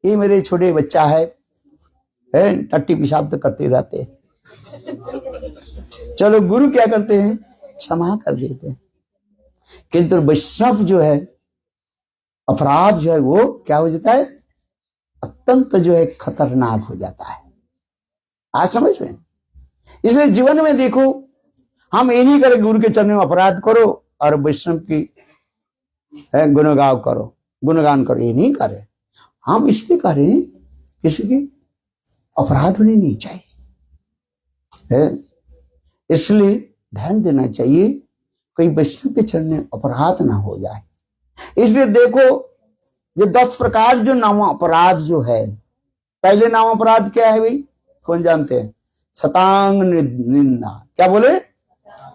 ये मेरे छोटे बच्चा है टट्टी पेशाब तो करते रहते हैं, चलो गुरु क्या करते हैं? क्षमा कर देते हैं। किंतु वैष्णव जो है अपराध जो है वो क्या हो जाता है? अत्यंत जो है खतरनाक हो जाता है। आज समझ में? इसलिए जीवन में देखो, हम ये नहीं करें गुरु के चरणों में अपराध करो और वैष्णव की गुणगान करो, ये नहीं करें। हम इसलिए करें किसी की अपराध होने नहीं चाहिए है। इसलिए ध्यान देना चाहिए कहीं वैष्णव के चरण में अपराध ना हो जाए। इसलिए देखो ये 10 प्रकार जो नाम अपराध जो है, पहले नाम अपराध क्या है भाई? कौन जानते हैं? शतांग निंदा। क्या बोले?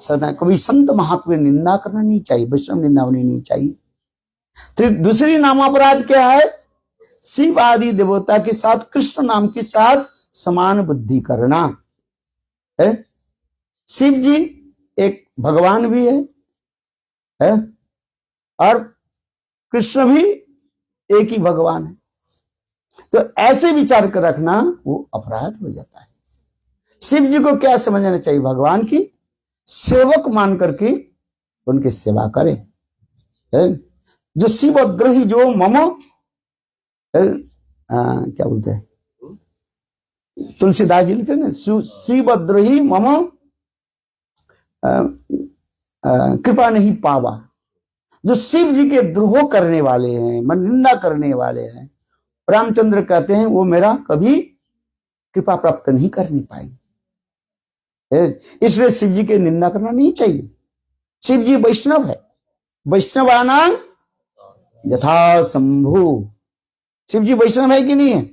शतांग। कभी संत महात्मा निंदा करना नहीं चाहिए, वैष्णव निंदा होनी नहीं चाहिए। फिर दूसरी नाम अपराध क्या है? शिव आदि देवता के साथ, कृष्ण नाम के साथ समान बुद्धि करना है। शिव जी एक भगवान भी है और कृष्ण भी एक ही भगवान है। तो ऐसे विचार कर रखना वो अपराध हो जाता है। शिव जी को क्या समझना चाहिए? भगवान की सेवक मान करके उनकी सेवा करें है? जो शिवद्रोही जो मम क्या बोलते हैं तुलसीदास जी लिखते हैं ना, शिवद्रोही मम कृपा नहीं पावा। जो शिव जी के द्रोह करने वाले हैं, मन निंदा करने वाले हैं, रामचंद्र कहते हैं वो मेरा कभी कृपा प्राप्त नहीं करनी पाएंगे। इसलिए शिव जी की निंदा करना नहीं चाहिए। शिव जी वैष्णव है, वैष्णवाना यथा शंभु। शिव जी वैष्णव है कि नहीं है?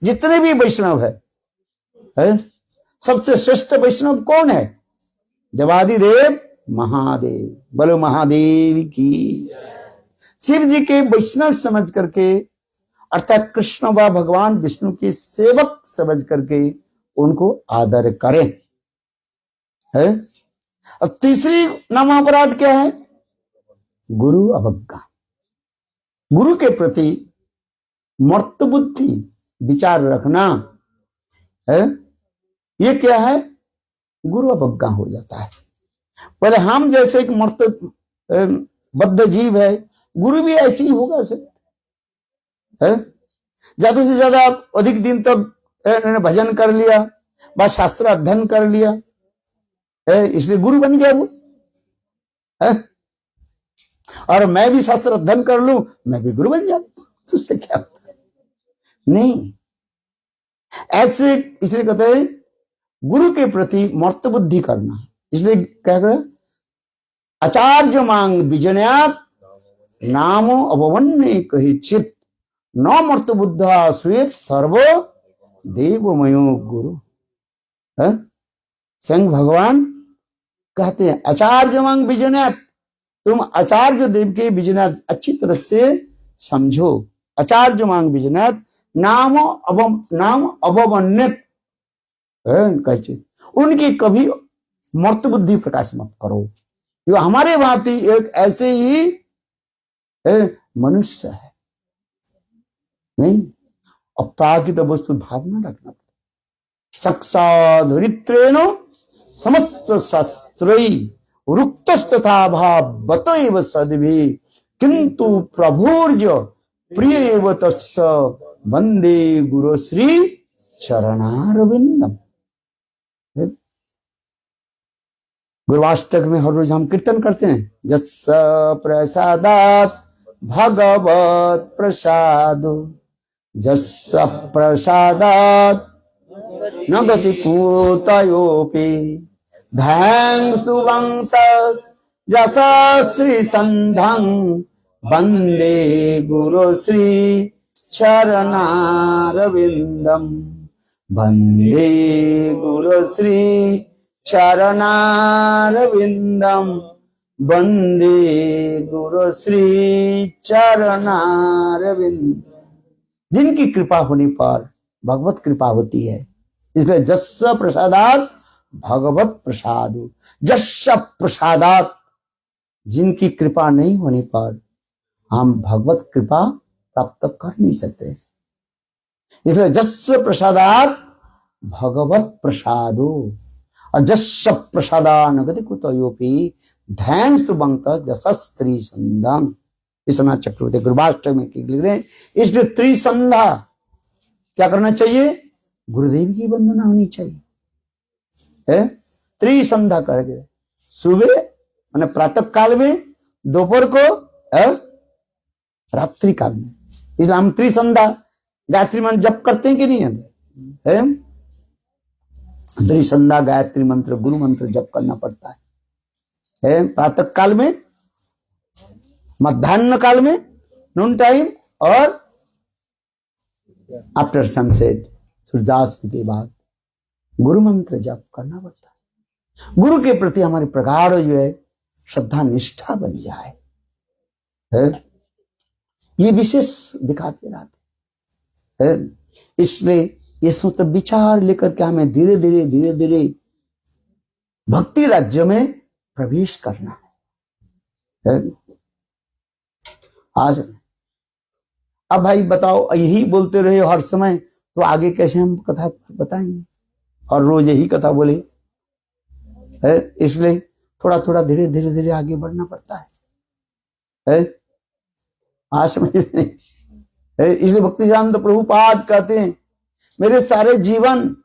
जितने भी वैष्णव है सबसे श्रेष्ठ वैष्णव कौन है? देवादिदेव महादेव। बोलो महादेव की। शिव जी के वैष्णव समझ करके, अर्थात कृष्ण व भगवान विष्णु के सेवक समझ करके उनको आदर करें है। और तीसरी नाम अपराध क्या है? गुरु अवज्ञा। गुरु के प्रति मर्त बुद्धि विचार रखना है, ये क्या है? गुरु अवज्ञा हो जाता है। पहले हम जैसे एक मर्त बद्ध जीव है, गुरु भी ऐसे ही होगा सर, है? ज्यादा से ज्यादा आप अधिक दिन तक इन्होंने भजन कर लिया, बस शास्त्र अध्ययन कर लिया, है? इसलिए गुरु बन गया वो, है? और मैं भी शास्त्र अध्ययन कर लूं, मैं भी गुरु बन जाऊं, तो उससे क्या होता है? नहीं, ऐसे इसलिए कहते हैं गुरु के प्रति मर्त बुद्धि करना। इसलिए क्या कह, आचार्य मांग विजनयात नामो अववन्ने कही चित न मर्त बुद्धा श्वेत सर्व देवमयो गुरु। संग भगवान कहते हैं आचार्य मांग विजनयात, तुम आचार्य देव के विजनयात अच्छी तरह से समझो। आचार्य मांग विजनयात नाम अववन्नित, उनकी कभी मर्त बुद्धि प्रकाश मत करो। जो हमारे भांति एक ऐसे ही मनुष्य है, नहीं अप्राकृत वस्तु भावना रखना। सक्साधरित्रेण समस्त शास्त्रै रुक्तस्तथा भावत एव सद्भि किंतु प्रभुर्ज प्रिय एव तस्य वंदे गुरु श्री चरणारविंदम। गुरुवाष्टक में हर रोज हम कीर्तन करते हैं, जस्स प्रसादात भगवत प्रसादो, जस्स प्रसादात न गति पूतयोपि धैंग सुवंत यशस्वी संधं वंदे गुरु श्री चरणारविंदम, वंदे गुरु श्री चरणारविंदम, वंदे गुरु श्री चरणारविंद। जिनकी कृपा होने पर भगवत कृपा होती है, इसलिए जस्स प्रसादात भगवत प्रसाद, जस्स प्रसादात, जिनकी कृपा नहीं होने पर हम भगवत कृपा प्राप्त कर नहीं सकते। इसलिए जस्स प्रसादात भगवत प्रसादो और जस्स प्रसादानगति कुतयोपि धैर्य सुबंत जसस्त्री संधम। विश्वनाथ चक्रवर्ती गुरुवाष्टक में लिख रहे हैं, इसलिए त्रिसंधा क्या करना चाहिए? गुरुदेव की वंदना होनी चाहिए, है? त्रिसंधा करके सुबह मैंने प्रातः काल में, दोपहर को, रात्रि काल में। इसलिए हम त्रिसंधा गायत्री मंत्र जप करते हैं कि नहीं है? त्रिसंधा गायत्री मंत्र गुरु मंत्र जप करना पड़ता है, प्रातः काल में, मध्याह्न काल में, नून टाइम, और आफ्टर सनसेट, सूर्यास्त के बाद गुरु मंत्र जप करना पड़ता है। गुरु के प्रति हमारे प्रगाढ़ जो है श्रद्धा निष्ठा बन जाए, ये विशेष दिखाते रहते हैं। इसलिए ये सूत्र विचार लेकर के हमें धीरे धीरे भक्ति राज्य में प्रवेश करना है। आज अब भाई बताओ, यही बोलते रहे हर समय तो आगे कैसे हम कथा बताएंगे? और रोज यही कथा बोले, इसलिए थोड़ा धीरे धीरे आगे बढ़ना पड़ता है। आज समझ में नहीं, इसलिए भक्तिसिद्धांत प्रभुपाद कहते हैं मेरे सारे जीवन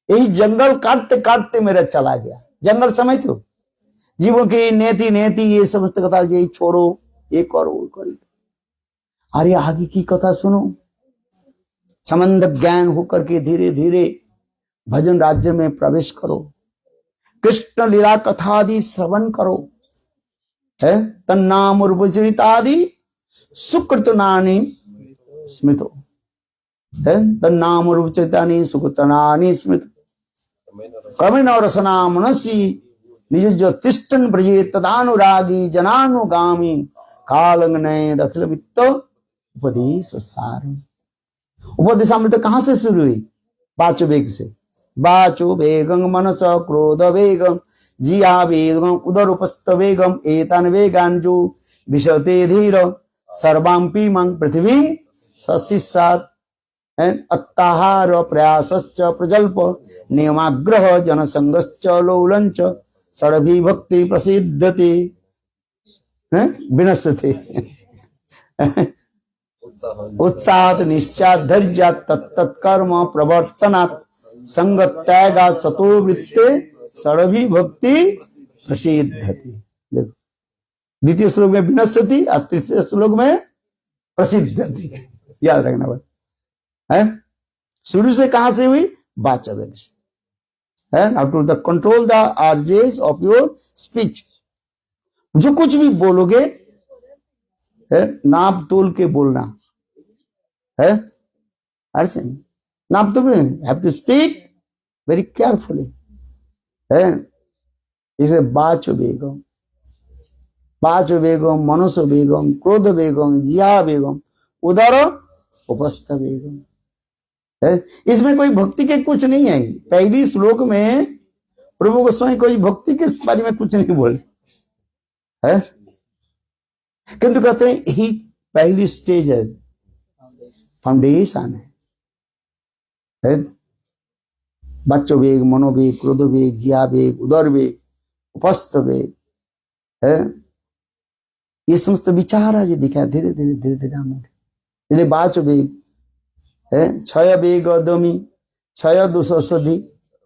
यही जंगल काटते काटते मेरा चला गया। जंगल समझते हो, जीवों की नेति ये समस्त कथा, यही छोड़ो, ये करो, वो करो। अरे आगे की कथा सुनो, संबंध ज्ञान होकर के धीरे धीरे भजन राज्य में प्रवेश करो, कृष्ण लीला कथा आदि श्रवण करो, है? तन्नाम उर्वचरितादि सुकृतनानि स्मृतो, है? तन्नाम उर्वचरितानि सुकृतनानि स्मृत क्रमेण रसना मनसी निज जो तिष्ठन ब्रजे तदानुरागी जनानुगामी कालंगनय दखिल वित्त उपदेश सार। उपदेशामृत कहां से शुरू हुई? वाचो वेग से। वाचो वेगं मनस क्रोध वेगं जिया वेगं उदर उपस्थ वेगं एतान वेगान जो विशते धीर सर्वांपि मंग पृथ्वी सशिष्यात् अत्ताहार प्रयासश्च प्रजल्प नियमाग्रह जनसंगश्च लौलंच षडभी भक्ति प्रसिद्धति विनश्यति उत्साह निश्चात धैर्य तत्तत्कर्म प्रवर्तनात् संग त्यागा सतो वृत्ते षडभी भक्ति प्रसिद्धति। देखो द्वितीय श्लोक में विनश्यति और तृतीय श्लोक में प्रसिद्धति, याद रखना बात है। शुरू से कहां से हुई? वाचक है। How to the control the urges of your speech. जो कुछ भी बोलोगे है नाप तोल के बोलना है। अर्थ नाप तोल, have to speak very carefully है। इसे वाचो वेगम, वाचो वेगम, मनसो वेगम, क्रोध वेगम, जिया वेगम, उदर उपस्थ वेगम है। इसमें कोई भक्ति के कुछ नहीं है। पहली श्लोक में प्रभु गोस्वामी कोई भक्ति के बारे में कुछ नहीं बोले है, किंतु कहते हैं यही पहली स्टेज है, फाउंडेशन है। बच्चों वेग, मनोवेग, क्रोध वेग, जिया वेग, उदर वेग, उपस्थ वेग है। ये समस्त विचार है जो दिखा धीरे धीरे धीरे धीरे हमारे बाच वेग है। क्षय वेग दमी, क्षय दुषोधि,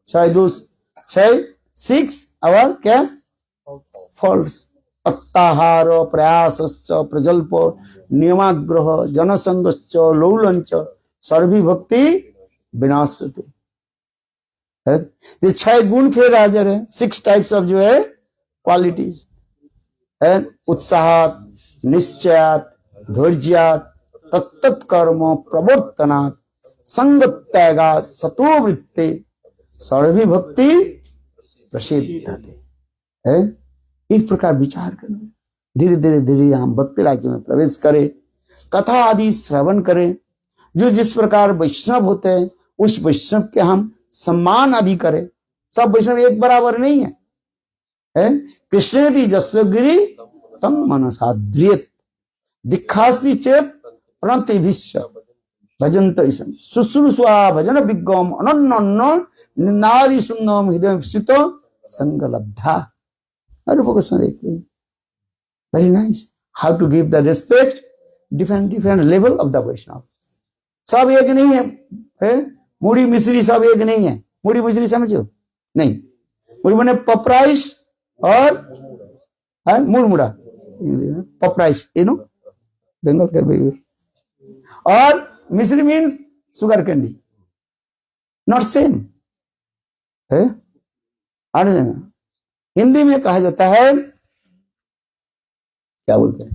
क्षय दुष, क्षय 6 और क्या फॉल्स अत्ताहार प्रयासश्च प्रजल्प नियमाग्रह जनसंगश्च लौलंच सर्वी भक्ति विनाशते है। ये 6 गुण फिर हाजिर है। 6 टाइप्स ऑफ जो है क्वालिटीज है। उत्साहात, निश्चयात, धैर्यात, तत्तत्कर्म प्रवर्तनात्, संग त्यागा सतो वृत्ते सर्वी भक्ति प्रसिद्धते है। इस प्रकार विचार करना, धीरे धीरे धीरे हम भक्ति राज्य में प्रवेश करें, कथा आदि श्रवण करें। जो जिस प्रकार वैष्णव होते हैं उस वैष्णव के हम सम्मान आदि करें। सब वैष्णव एक बराबर नहीं है, कृष्णेति जस्य गिरि तम मनसा ध्रियत दीक्षास्ति चेत प्रणति विश्व भजंत शुश्रूषा भजन विज्ञम अनन्य नारी सुन्नम हृदय स्थित संग लब्धा। Very nice, how to give the respect different different level of the Vaishnava. सब एक नहीं है, मुड़ी मिश्री सब एक नहीं है। मुड़ी मिश्री समझो नहीं, मुड़ी बने पपराइस और मुड़मुड़ा, पपराइस यू नो बंगाल के, और मिश्री means sugar candy, not same है। हिंदी में कहा जाता है, क्या बोलते हैं,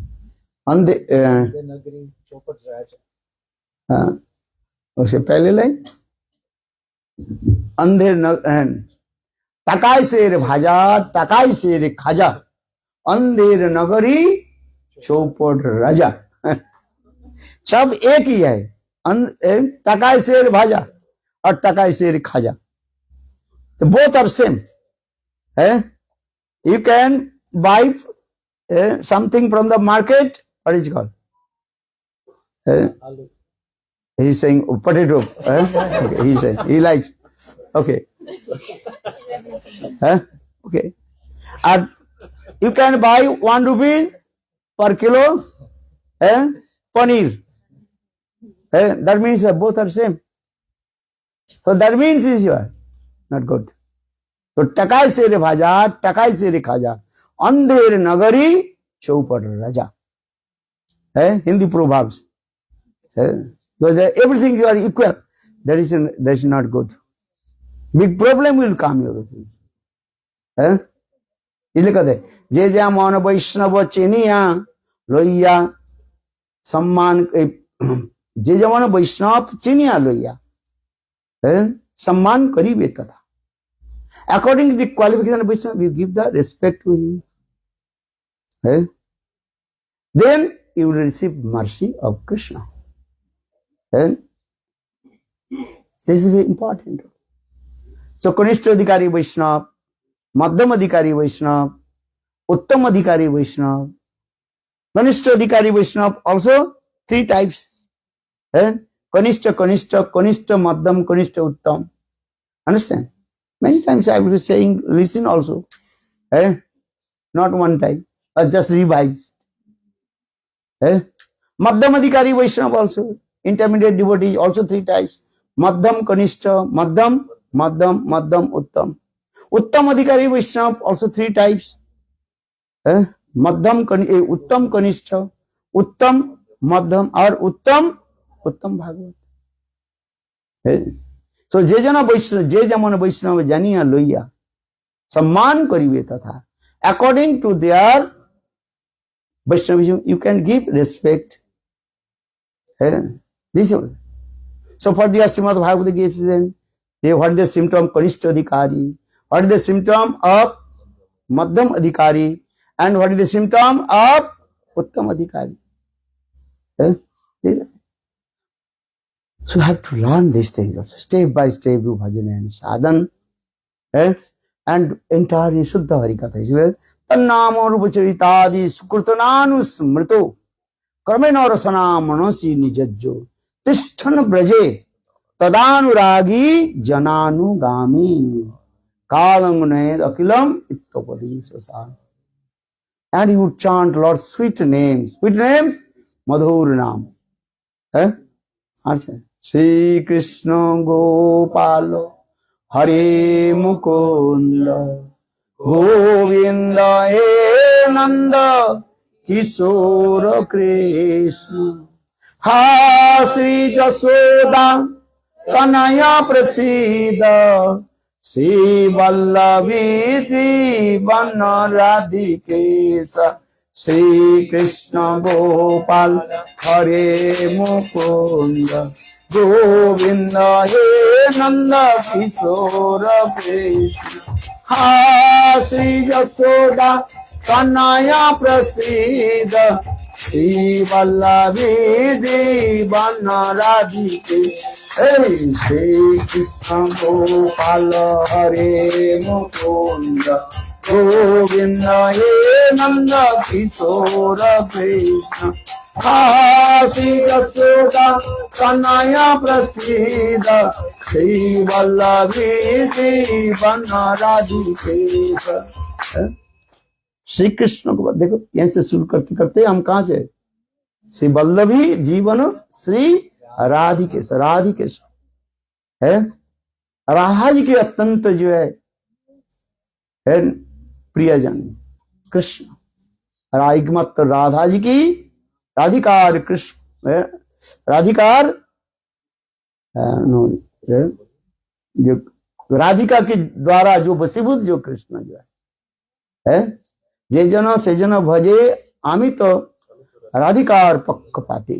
अंधे चौपट राजा। हाँ, उससे पहले लाइन अंधेर टकाई शेर भाजा, टकाई शेर खाजा, अंधेर नगरी चौपट राजा। सब एक ही है, टकाई शेर भाजा और टकाई शेर खाजा, तो बोथ आर सेम है। You can buy something from the market. What is it called? He's saying potato. Okay, he's saying he likes. Okay. Okay. And you can buy 1 rupee per kilo paneer. That means both are same. So that means is you are not good. तो टकाई से रे भाजा, टकाई से रे खाजा, अंधेर नगरी चौपट राजा है। Hindi proverbs है। Everything you are equal, that is not good. Big problem will come your है। इसलिए कहते जे जा मन वैष्णव चेनिया लोइया सम्मान, जे जा मन वैष्णव चेनिया लोइया सम्मान करीबे तथा। According to the qualification of Vaishnava, you give the respect to him. Then you will receive mercy of Krishna. This is very important. So, Kanishta Adhikari Vaishnava, Madhyam Adhikari Vaishnava, Uttam Adhikari Vaishnava, Kanishta Adhikari Vaishnava, also 3 types. Kanishta, Kanishta, Kanishta, Madhyam, Kanishta, Uttam. Understand? Many times I will be saying, listen also. है, not one time, just revise है। मध्यम अधिकारी Vaishnava also, intermediate devotee also 3 types, मध्यम कनिष्ठ, मध्यम मध्यम मध्यम उत्तम। उत्तम अधिकारी वैष्णव ऑल्सो 3 टाइप्स है, मध्यम उत्तम कनिष्ठ, उत्तम मध्यम और उत्तम उत्तम भागवत है। तो जे जना वैष्णव, जे जमन वैष्णव जानिया लइया सम्मान करिवे तथा according to their Vaishnavism you can give respect है। This so for the Srimad Bhagavad gives then they what the symptom Kanishta Adhikari, what is the symptom of Madhyam Adhikari, and what is the symptom of Uttam Adhikari. So you have to learn these things also, step by step through bhajan and sadhan, and enter in Shuddha Harikatha. Tannamo Rupacharitaadi Sukrutananu Smrito Karmena Rasana Manosi Nijajjo Tishthan Braje Tadanuragi Jananugami Kalanguned Akilam Ittopadi Sosar. And he would chant Lord's sweet names. Sweet names? Madhur Nam. Shri Krishna Gopalo Hare Mukunda Govinda He Nanda Kishora Krishna Ha Sri Jasoda Kanaya Prasida Sri Vallavi Jivana Radhikesa Sri Krishna Gopal Hare Mukunda Govinda He Nanda Kishora Krishna Ha Sri Jasoda Kanaya Prasida Sri Vallavi Jivana Radhikesa Sri Krishna Gopal Hare Mukunda Govinda He Nanda Kishora Krishna Sri Jasoda Kanaya Prasida Sri Vallavi Jivana Radhikesa. Shri Krishna को देखो यहीं से शुरू करते करते हम कहां से, श्री वल्लभी जीवन श्री राधिकेश, राधिकेश है राधा जी के अत्यंत जो है प्रियजन कृष्ण, एकमात्र राधा जी की राधिकार कृष्ण, राधिकार जो राधिका के द्वारा जो वशीभूत जो कृष्ण जो है जे जन से जन भजे आमी तो राधिकार पक्षपाती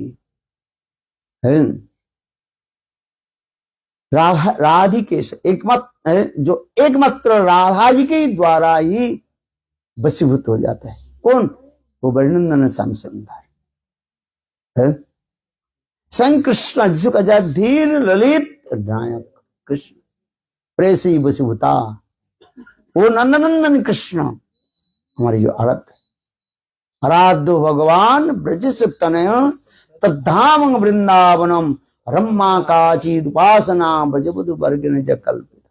है। राधिकेश एकमात्र जो एकमात्र राधा जी के द्वारा ही वशीभूत हो जाता है। कौन? वो वर्णनंदन श्याम सुंदर है, संग कृष्ण जिसको कहा जाए धीर ललित नायक कृष्ण प्रेसी वशीभूता, वो नंदनंदन कृष्ण हमारी जो आराध्य भगवान ब्रज तनय तद्धाम वृंदावनम रम्मा काचिद उपासना ब्रजबधु वर्गन च कल्पित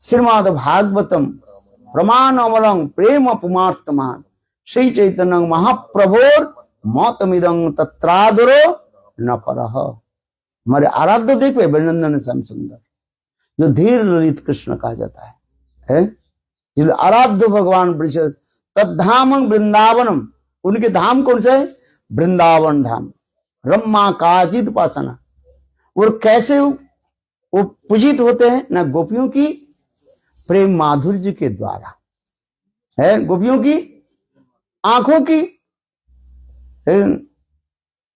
श्रीमद् भागवतम प्रमाण अमलं प्रेम पुमार्तमान श्री चैतन्य महाप्रभोर मौतमिदं तत्रादुरो न परह। हमारे आराध्य देखिए वृंदावन श्याम सुंदर जो धीर ललित कृष्ण कहा जाता है जो आराध्य भगवान ब्रज तद्धाम वृंदावनम, उनके धाम कौन से है? वृंदावन धाम। रम्मा काचिद उपासना, और कैसे वो पूजित होते हैं ना गोपियों की प्रेम माधुर्य के द्वारा है, गोपियों की आंखों की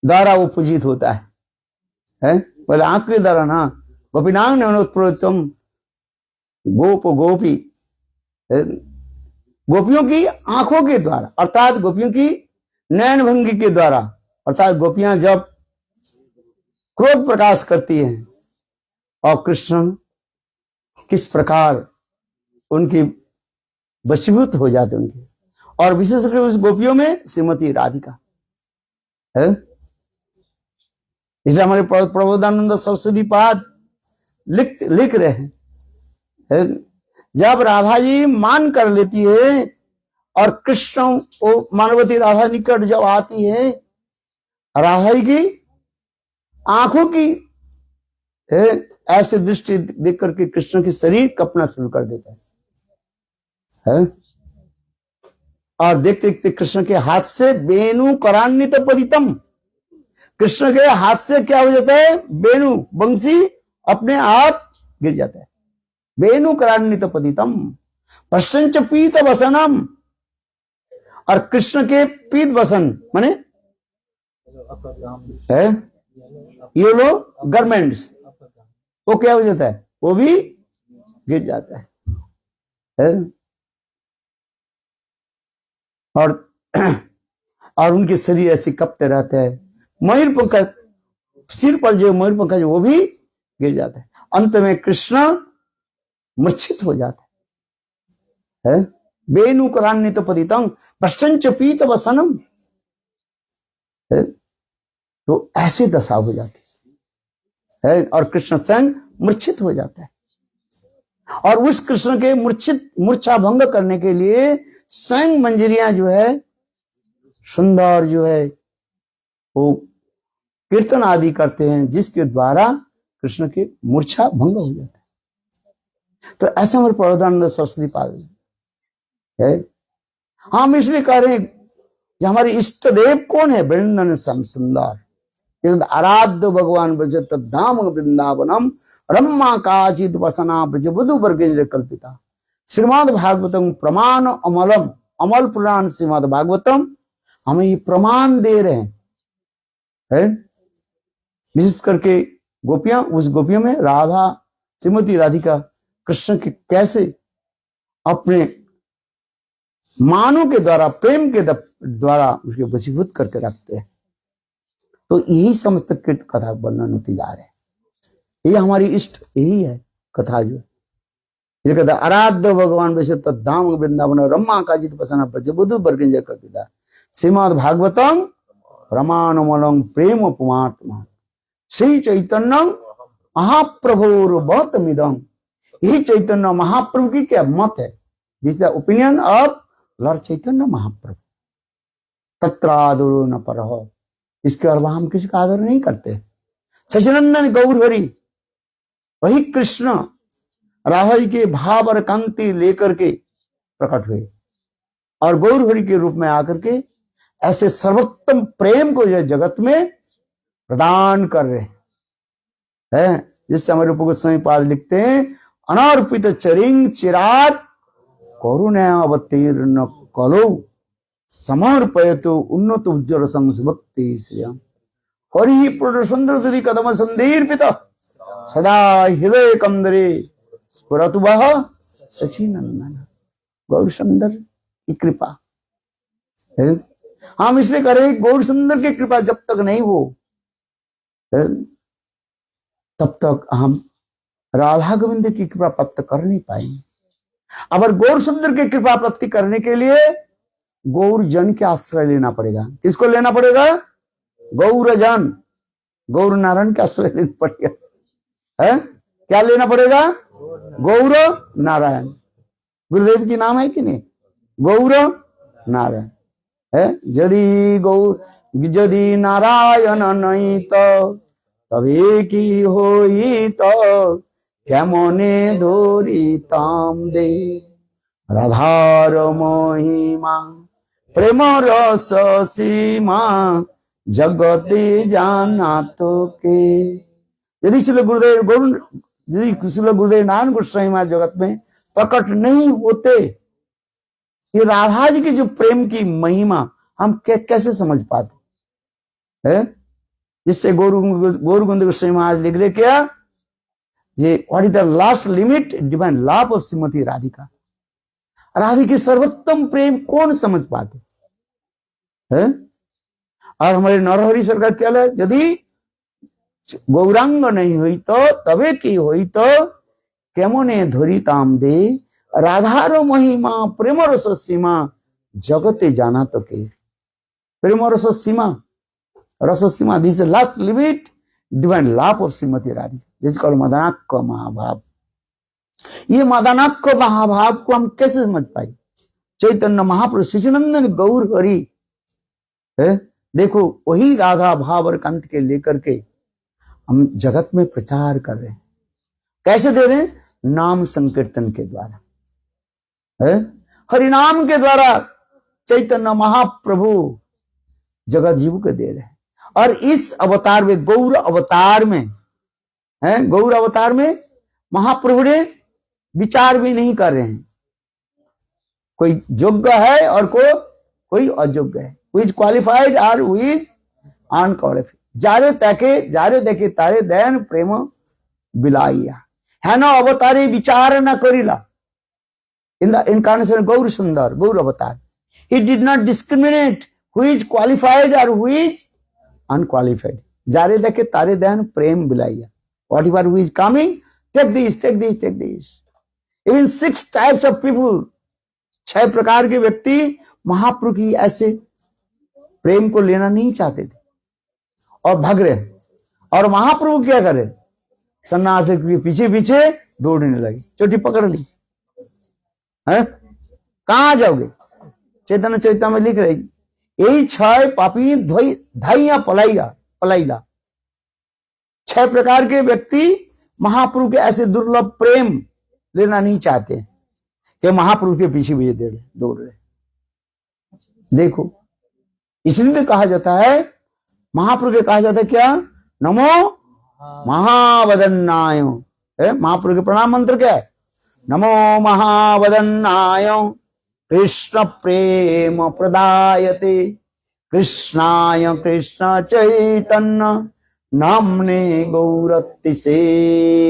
द्वारा वो पूजित होता है बोले आंख के द्वारा ना, गोपीनांग नयनोत्प्रोतम गोप गोपी, गोपियों की आंखों के द्वारा अर्थात गोपियों की नयन भंगी के द्वारा, अर्थात गोपियां जब क्रोध प्रकाश करती हैं और कृष्ण किस प्रकार उनकी वशीभूत हो जाते उनके, और विशेष करके उस गोपियों में श्रीमती राधिका है। इसलिए हमारे प्रबोधानंद सरस्वती पाद लिख रहे हैं जब राधा जी मान कर लेती है और कृष्ण वो मानवती राधा निकट जब आती है, राधा की आंखों की ऐसे दृष्टि देख करके कृष्ण की शरीर कपना शुरू कर देता है? और देखते देखते कृष्ण के हाथ से वेणु करान्वित पतितम, कृष्ण के हाथ से क्या हो जाता है? वेणु बंसी अपने आप गिर जाता है। वेणु करान्वित पतितम पश्चंच पीत वसनम, और कृष्ण के पीत वसन माने येलो गारमेंट्स, वो क्या हो जाता है? वो भी गिर जाता है? और उनके शरीर ऐसे कपते रहते हैं। मयूर पंखा सिर पर जो मयूर पंखा जो वो भी गिर जाता है। अंत में कृष्ण मूर्छित हो जाता है। वेणु करान्वित पतितम पश्चंच पीत वसनम, तो ऐसी दशा हो जाती है और कृष्ण स्वयं मूर्छित हो जाता है। और उस कृष्ण के मूर्छा भंग करने के लिए स्वयं मंजरियां जो है सुंदर जो है वो कीर्तन आदि करते हैं, जिसके द्वारा कृष्ण की मूर्छा भंग हो जाता है। तो ऐसा हमारे प्रबोधानंद सरस्वती पाद है। हम इसलिए कह रहे हैं कि हमारे इष्ट देव कौन है? वृंदन श्याम सुंदर आराध्य भगवान ब्रज धाम वृंदावनम रम्मा काचित वसना ब्रज बुधु वर्गेंद्र कल्पिता। श्रीमद् भागवतम प्रमाण अमलम, अमल पुराण श्रीमद् भागवतम हमें ये प्रमाण दे रहे हैं। विशेष करके गोपियां, उस गोपियों में राधा श्रीमती राधिका कृष्ण के कैसे अपने मानों के द्वारा, प्रेम के द्वारा उसके वशीभूत करके रखते हैं। तो यही समस्त कृत कथा वर्णन होती जा रहे हैं। ये हमारी इष्ट यही है कथा जो ये कहता आराध्य भगवान वैसे तद्धाम वृंदावन रम्मा काजित पसना ब्रजबधु वर्गिंजय कल्पिता श्रीमद् भागवतम प्रमाणमलम प्रेम पुमात्मा श्री चैतन्य महाप्रभुर बहुतमिदम। यही चैतन्य महाप्रभु की क्या मत है? This the opinion of lord Chaitanya Mahaprabhu. तत्रादुरो न परह, इसके अलावा हम किसी का आदर नहीं करते। सचिनंदन गौरहरि वही कृष्ण राधा जी के भाव और कांति लेकर के प्रकट हुए और गौरहरि के रूप में आकर के ऐसे सर्वोत्तम प्रेम को यह जगत में प्रदान कर रहे हैं। जिससे हमारे रूप गोस्वामी पाद लिखते हैं अनार्पित चरिंग चिराग करुणावतीर्ण कलो समर्पयतु उन्नत उज्ज्वल संभक्ति श्रियम हरि पूर्ण सुंदर तुरी कदम संदीर्पित सदा हृदय कंदरे स्फुरतु वह सचिनंदन। गौर सुंदर की कृपा हम इसलिए करें, गौर सुंदर की कृपा जब तक नहीं हो तब तक हम राधा गोविंद की कृपा प्राप्त कर नहीं पाएंगे। अगर गौर सुंदर की कृपा प्राप्ति करने के लिए गौर जन के आश्रय लेना पड़ेगा। किसको लेना पड़ेगा? गौर जन, गौर नारायण के आश्रय लेना पड़ेगा। है क्या लेना पड़ेगा? गौर नारायण। गुरुदेव की नाम है कि नहीं? गौर नारायण है। यदि नारायण नहीं तो तभी की होई तो केमने धरिताम दे राधार महिमा प्रेम रस सीमा जगते जाना तो के। यदि श्री गुरुदेव नारायण गोस्वामी महाराज जगत में प्रकट नहीं होते, ये राधा जी की जो प्रेम की महिमा हम कैसे समझ पाते हैं? जिससे गौर गोविंद गोस्वामी महाराज लिख रहे क्या, ये what is the last limit divine love of Shrimati Radhika. Radha की सर्वोत्तम प्रेम कौन समझ पाते हैं? और हमारे नरहरि सरकार क्या है, यदि गौरांग नहीं हुई तो तबे की हुई तो केमने धरिताम दे राधार महिमा प्रेम रस सीमा जगते जाना तो के। प्रेम रस सीमा this last limit divine love of Shrimati Radhika, जिसको कॉल्ड मदनाक्ष महाभाव। ये मदनाक्ष महाभाव को हम कैसे समझ पाए? चैतन्य महाप्रभु सच्चिदानंद गौर हरि है। देखो वही राधा भाव और कांत के लेकर के हम जगत में प्रचार कर रहे हैं। कैसे दे रहे हैं? नाम संकीर्तन के द्वारा है, हरिनाम के द्वारा चैतन्य महाप्रभु जगत जीव को दे रहे हैं। और इस अवतार में, गौर अवतार में है, गौर अवतार में महाप्रभु ने विचार भी नहीं कर रहे हैं, कोई योग्य है और कोई अयोग्य है, who is qualified or who is unqualified। जारे देखे तारे दयन प्रेम बिलाइया है ना अवतारे विचार न करिला। इन द इनकार्नेशन गौर सुंदर गौर अवतार, he did not discriminate who is qualified or who is unqualified। जारे देखे तारे दयन प्रेम बिलाइया, whatever who is coming, take this, take this, take this। Even 6 types of people, 6 प्रकार के व्यक्ति महाप्रभु की ऐसे प्रेम को लेना नहीं चाहते थे और भाग रहे। और महाप्रभु क्या करे? सन्यासी के पीछे पीछे दौड़ने लगे, चोटी पकड़ ली है। कहां जाओगे? चैतन्य चैतन्य में लिख रही, यही 6 पापी धाइया पलाइला। 6 प्रकार के व्यक्ति महाप्रभु के ऐसे दुर्लभ प्रेम लेना नहीं चाहते कि महाप्रभु के पीछे भी दौड़ रहे। देखो इसलिए तो कहा जाता है, महाप्रभु के कहा जाता है क्या? नमो महावदन्नाय। महाप्रभु के प्रणाम मंत्र क्या है? नमो महावदन्नाय कृष्ण प्रेम प्रदायते कृष्णाय कृष्ण चैतन्य नामने गौरतिसे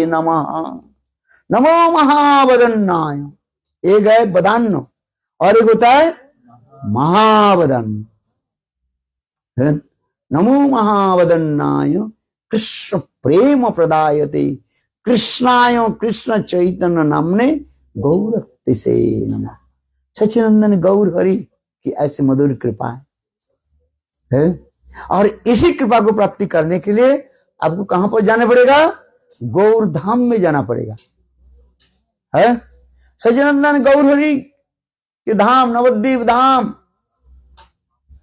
नमः। नमो महावदन्नाय, एक है वदान्न और एक होता है महावदन। नमो महावदन्नाय कृष्ण प्रेम प्रदायते कृष्णाय कृष्ण चैतन्य नामने गौरतिसे नमः। सच्चिदानंद गौर हरि की ऐसी मधुर कृपा है। और इसी कृपा को प्राप्ति करने के लिए आपको कहां पर जाना पड़ेगा? गौर धाम में जाना पड़ेगा है। सच्चिदानंद गौर हरि के धाम नवद्वीप धाम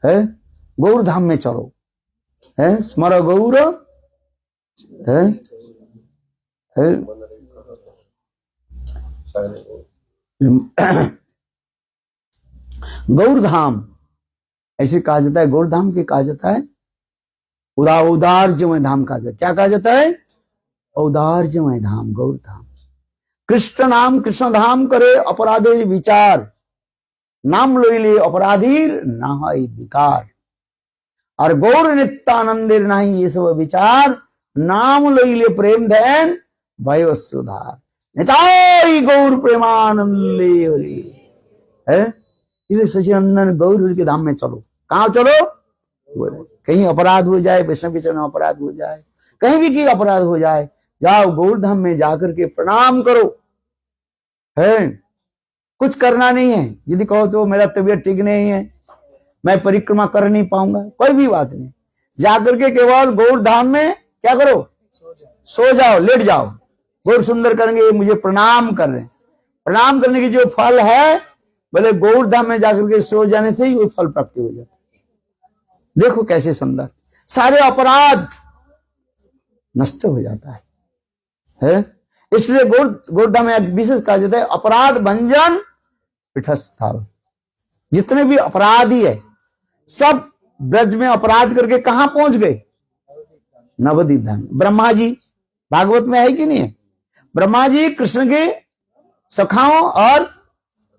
है, गौर धाम में चलो है। स्मर गौर है, है? गौर धाम ऐसे कहा जाता है। गौर धाम के कहा जाता है औदार्यमय धाम कहा जाता है। क्या कहा जाता है? औदार्यमय धाम, गौर धाम। कृष्ण नाम कृष्ण धाम करे अपराधीर विचार, नाम लोइले अपराधीर नाहि विकार। और गौर नित्यानंदेर नहीं ये सब विचार, नाम लोइले प्रेम धैन भयो सुधार। निताई गौर प्रेमानंदे हरि है। इसलिए सच्चिदानंद गौर हरि के धाम में चलो। कहां चलो? कहीं अपराध हो जाए, वैष्णव विचरण अपराध हो जाए, कहीं भी की अपराध हो जाए, जाओ गौर धाम में जाकर के प्रणाम करो है। कुछ करना नहीं है। यदि कहो तो मेरा तबीयत ठीक नहीं है, मैं परिक्रमा कर नहीं पाऊंगा, कोई भी बात नहीं। जाकर के केवल गौर धाम में क्या करो? सो जाओ, लेट जाओ। गौर सुंदर करेंगे, मुझे प्रणाम कर रहे हैं। प्रणाम करने की जो फल है, बोले गौर धाम में जाकर के सो जाने से ही वो फल प्राप्ति हो जाता है। देखो कैसे सुंदर, सारे अपराध नष्ट हो जाता है। इसलिए गौर धाम में विशेष कहा जाता है अपराध भंजन पीठस्थल। जितने भी अपराधी है सब ब्रज में अपराध करके कहां पहुंच गए? नवद्वीप धाम। ब्रह्मा जी भागवत में है कि नहीं है? ब्रह्मा जी कृष्ण के सखाओं और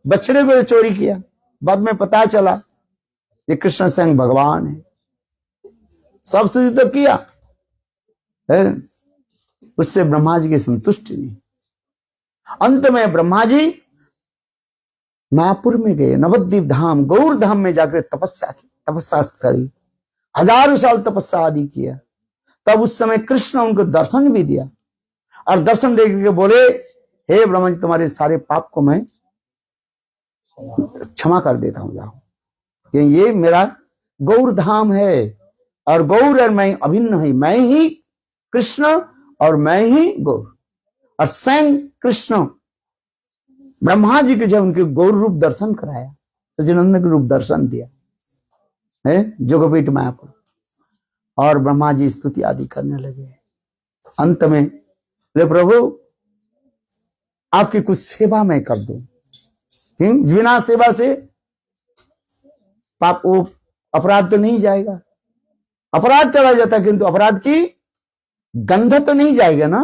बछड़े को चोरी किया, बाद में पता चला ये कृष्ण स्वयं भगवान है। सब स्तुति तो किया है, उससे ब्रह्मा जी की संतुष्टि नहीं। अंत में ब्रह्मा जी मायापुर में गए, नवद्वीप धाम गौर धाम में जाकर तपस्या की, तपस्या स्थली, हजारों साल तपस्या आदि किया। तब उस समय कृष्ण उनको दर्शन भी दिया और दर्शन देकर के बोले, हे ब्रह्मा जी, तुम्हारे सारे पाप को मैं क्षमा कर देता हूं, जाओ, कि ये मेरा गौर धाम है और गौर और मैं अभिन्न है। मैं ही कृष्ण और मैं ही गौर। और स्वयं कृष्ण ब्रह्मा जी के जब उनके गौर रूप दर्शन कराया सचिनंद के रूप दर्शन दिया है जोगपीठ माया पर, और ब्रह्मा जी स्तुति आदि करने लगे। अंत में बोले प्रभु आपकी कुछ सेवा मैं कर दूं, बिना सेवा से पाप वो अपराध तो नहीं जाएगा, अपराध चला जाता किंतु अपराध की गंध तो नहीं जाएगा ना।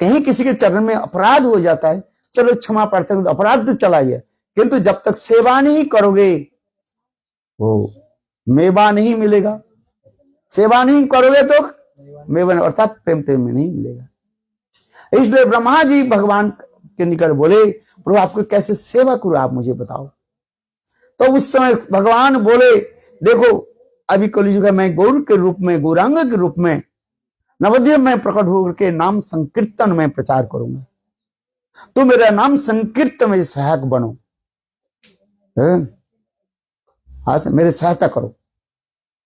कहीं किसी के चरण में अपराध हो जाता है, चलो क्षमा प्रार्थना तो अपराध तो चला गया, किंतु जब तक सेवा नहीं करोगे वो मेवा नहीं मिलेगा। सेवा नहीं करोगे तो मेवा अर्थात प्रेम प्रेम में नहीं मिलेगा। इसलिए ब्रह्मा जी भगवान के निकट बोले प्रभु आपको कैसे सेवा करूं आप मुझे बताओ। तो उस समय भगवान बोले देखो अभी कलियुग है, मैं गौर के रूप में गौरांग के रूप में नवद्वीप में प्रकट होकर के नाम संकीर्तन में प्रचार करूंगा, तो मेरा नाम संकीर्तन में सहायक बनो, मेरे सहायता करो,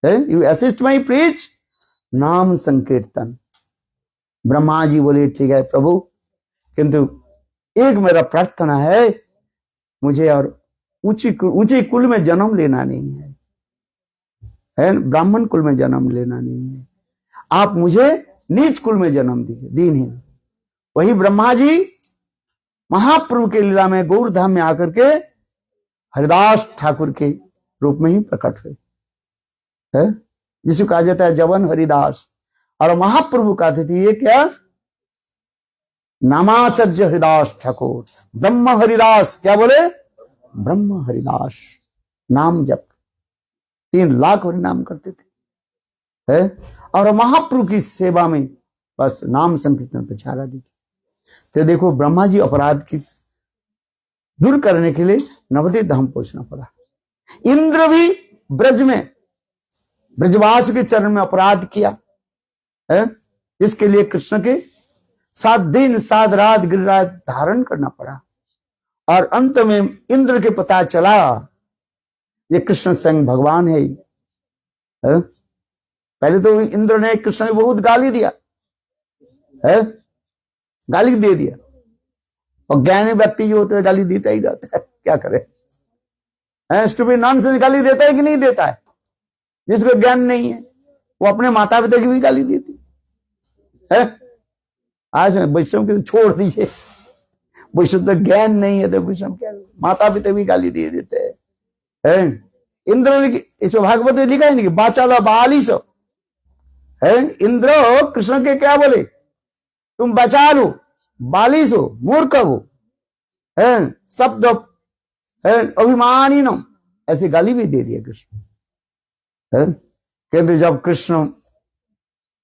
यू असिस्ट माई प्रीच नाम संकीर्तन। ब्रह्मा जी बोले ठीक है प्रभु, किंतु एक मेरा प्रार्थना है, मुझे और ऊंचे कुल में जन्म लेना नहीं है, ब्राह्मण कुल में जन्म लेना नहीं है, आप मुझे नीच कुल में जन्म दीजिए, दीनहीन। वही ब्रह्मा जी महाप्रभु के लीला में गौर धाम में आकर के हरिदास ठाकुर के रूप में ही प्रकट हुए, जिसको कहा जाता है जवन हरिदास। और महाप्रभु कहते थे ये क्या नामाचार्य हरिदास ठाकुर, ब्रह्म हरिदास, क्या बोले ब्रह्म हरिदास, नाम जप 3 लाख हरिनाम करते थे, है? और महाप्रभु की सेवा में बस नाम संकीर्तन प्रचारा दी। तो देखो ब्रह्मा जी अपराध की दूर करने के लिए नवद्वीप धाम पहुंचना पड़ा। इंद्र भी ब्रज में ब्रजवास के चरण में अपराध किया है, जिसके लिए कृष्ण के 7 दिन 7 रात गिरिराज धारण करना पड़ा। और अंत में इंद्र के पता चला ये कृष्ण स्वयं भगवान है। पहले तो इंद्र ने कृष्ण को बहुत गाली दिया है, गाली दे दिया, और ज्ञानी व्यक्ति जो होता है गाली देता ही रहता है, क्या करे, स्टूपिड नॉनसेंस गाली देता है कि नहीं देता है। जिसको ज्ञान नहीं है वो अपने माता पिता की भी गाली देती है। आज वैष्णव के तो छोड़ दीजिए, वैष्णव तो ज्ञान नहीं है तो वैष्णव क्या, माता पिता भी गाली दे देते हैं। इंद्र ने इस भागवत में लिखा है नहीं, बाचाला बालिस है, इंद्र कृष्ण के क्या बोले, तुम बचा लो, बालिस हो, मूर्ख हो, शब्द अभिमानी न, ऐसी गाली भी दे दिया कृष्ण। कहते जब कृष्ण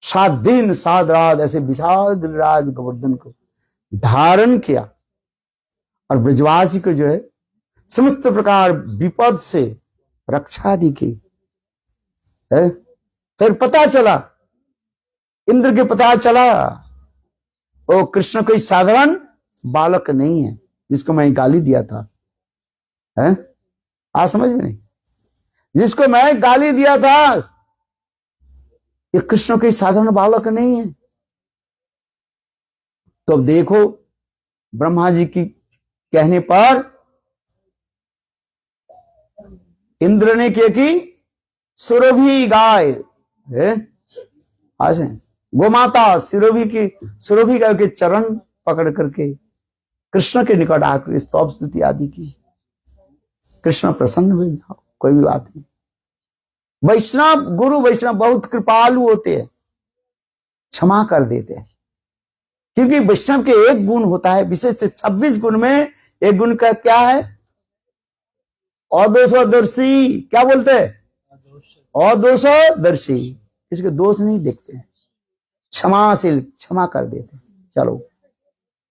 7 दिन 7 रात ऐसे विशाल गिरिराज गोवर्धन को धारण किया और ब्रजवासी को जो है समस्त प्रकार विपद से रक्षा दी की, फिर पता चला, इंद्र के पता चला वो कृष्ण कोई साधारण बालक नहीं है जिसको मैं गाली दिया था, आज समझ में नहीं, जिसको मैं गाली दिया था ये कृष्ण कोई साधारण बालक नहीं है। तो देखो ब्रह्मा जी की कहने पर इंद्र ने क्या की, सुरभि गाय आज गोमाता सुरभि गाय के चरण पकड़ करके कृष्ण के निकट आकर स्तव स्तुति आदि की। कृष्ण प्रसन्न हुए, कोई भी बात नहीं। वैष्णव गुरु वैष्णव बहुत कृपालु होते हैं, क्षमा कर देते हैं, क्योंकि वैष्णव के एक गुण होता है विशेष से 26 गुण में एक गुण का क्या है, अदोषदर्शी, क्या बोलते हैं, अदोषदर्शी, इसके दोष नहीं देखते हैं, क्षमाशील, क्षमा कर देते हैं। चलो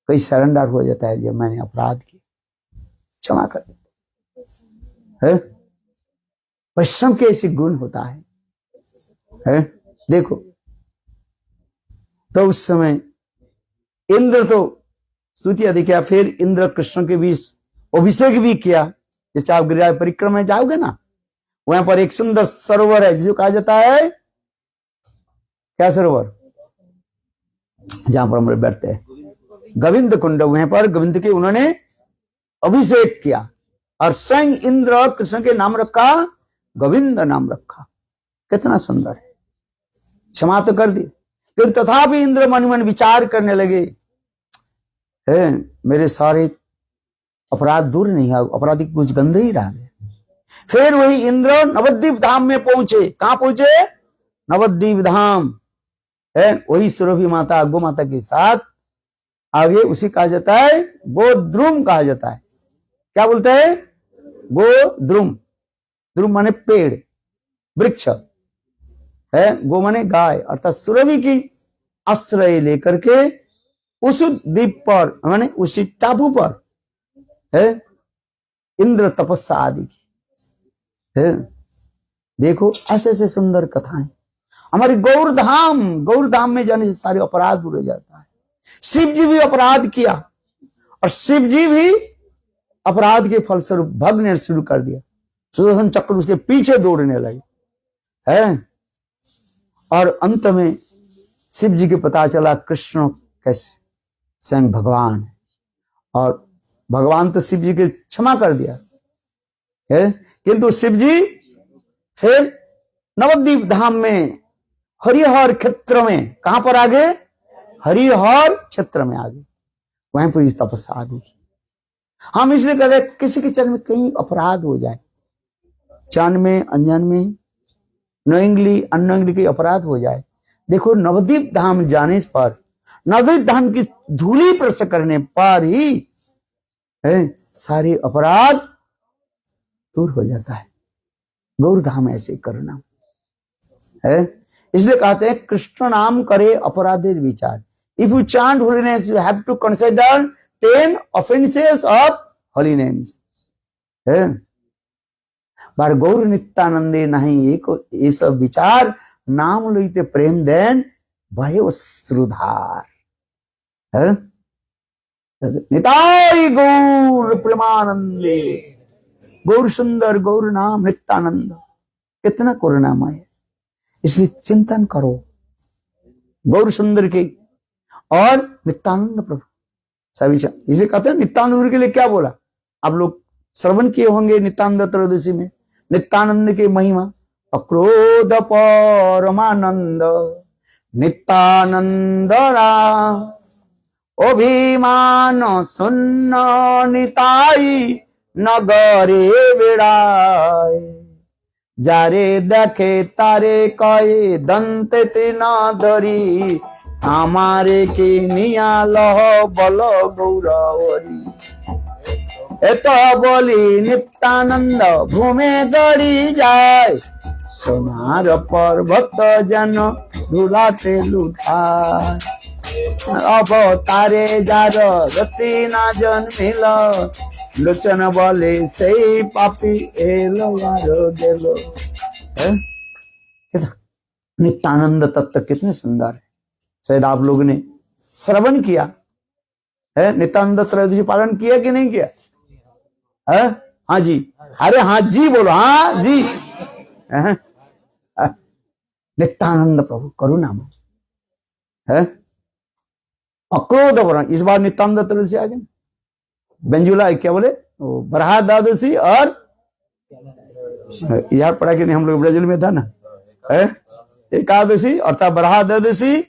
कोई सरेंडर हो जाता है जब मैंने अपराध किया, क्षमा कर देते हैं। वैष्णव के ऐसे गुण होता है। देखो तो उस समय इंद्र तो स्तुति आदि किया, फिर इंद्र कृष्ण के भी अभिषेक भी किया। जैसे आप गिरिराज परिक्रमा में जाओगे ना, वहां पर एक सुंदर सरोवर है जिसको कहा जाता है क्या सरोवर, जहां पर हम बैठते हैं गोविंद कुंड, वहां पर गोविंद के उन्होंने अभिषेक किया और स्वयं इंद्र कृष्ण के नाम रखा, गोविंद नाम रखा। कितना सुंदर है। क्षमा तो कर दी, लेकिन तथापि इंद्र मन मन विचार करने लगे, है मेरे सारे अपराध दूर नहीं हुआ, अपराधी कुछ गंदे ही रह गए। फिर वही इंद्र नवद्वीप धाम में पहुंचे। कहां पहुंचे? नवद्वीप धाम है, वही सुरभि माता गो माता के साथ। आगे उसी कहा जाता है गोद्रुम कहा जाता है। क्या बोलते हैं? गोद्रुम। द्रुम माने पेड़, वृक्ष है, गो माने गाय, अर्थात सुरभि की आश्रय लेकर के उस द्वीप पर माने उसी टापू पर है इंद्र तपस्या आदि की है। देखो ऐसे ऐसे सुंदर कथाएं। हमारी गौरधाम में जाने से सारे अपराध दूर हो जाता है। शिव जी भी अपराध किया और शिव जी भी अपराध के फलस्वरूप भगने शुरू कर दिया। सुदर्शन चक्र उसके पीछे दौड़ने लगे है, और अंत में शिव जी के पता चला कृष्ण कैसे स्वयं भगवान है, और भगवान तो शिव जी के क्षमा कर दिया है। किंतु शिव जी फिर नवद्वीप धाम में हरिहर क्षेत्र में, कहां पर आगे? हरिहर क्षेत्र में आगे, वहीं पर इस तपस्या आदि की। हम इसलिए कहते हैं किसी के चरण में कहीं अपराध हो जाए, जान में अनजान में, नोइंगली अननोइंगली कोई अपराध हो जाए, देखो नवद्वीप धाम जाने पर, नवद्वीप धाम की धूली स्पर्श करने पर ही है सारे अपराध दूर हो जाता है। गौरधाम ऐसे करना है। इसलिए कहते हैं कृष्ण नाम करे अपराधेर विचार। If you chant holy names you have to consider 10 offences of holy names है। बार गौर नित्यानंदे नहीं एक ये सब विचार, नाम लइते प्रेम देन भयो श्रुधार है। निताई गौर प्रेमानंदे, गौर सुंदर गौर नाम नित्यानंद, कितना करुणामय है। इसलिए चिंतन करो गौर सुंदर के और नित्यानंद प्रभु सभी। इसे कहते हैं नित्यानंद के लिए क्या बोला, आप लोग श्रवण किए होंगे नित्यानंद त्रयोदशी में नित्यानंद की महिमा। अक्रोध परमानंद नित्यानंद राम, अभिमान सुन्न निताई नगरे बेड़ाय, जारे देखे तारे कहे दंत तीना धरी, हमारे की निया लह बल गौरवरी। एत बोली नित्यानंद भूमे दड़ी जाए, सोनार पर्वत जन झुलाते लुटाए। अब तारे जार रति ना जन्मिल, लोचन बोले सही पापी एलो यारो गेलो। नित्यानंद तत्व कितने सुंदर है। शायद आप लोगों ने श्रवण किया है, नित्यानंद त्रयोदशी पालन किया कि नहीं किया है? हाँ जी, अरे हाँ जी बोलो, हाँ जी। नित्यानंद प्रभु करुणामय है। अक्रोध वर्ण, इस बार नित्यानंद त्रयोदशी आ गए। बेंजुला क्या बोले, बरहा द्वादशी और यार पढ़ा कि नहीं, हम लोग ब्राजील में था ना, एकादशी अर्थात बरहा द्वादशी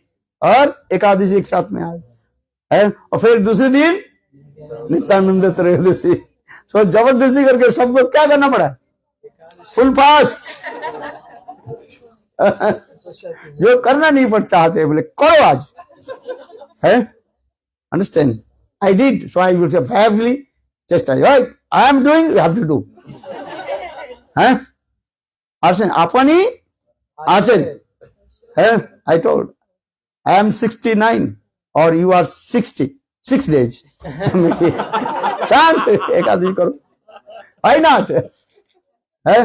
और एकादशी एक साथ में आ गए, और फिर दूसरे दिन नित्यानंद त्रयोदशी। तो जबरदस्ती करके सबको क्या करना पड़ा, फुल फास्ट। जो करना नहीं पड़ता चाहते बोले करो आज है। Understand? I did, so I will say favorably, just right, I am doing, you have to do. हैं? अपनी आचरण है। I told, I am 69 और you are 66 days. चांद एकादशी करो, why not? है?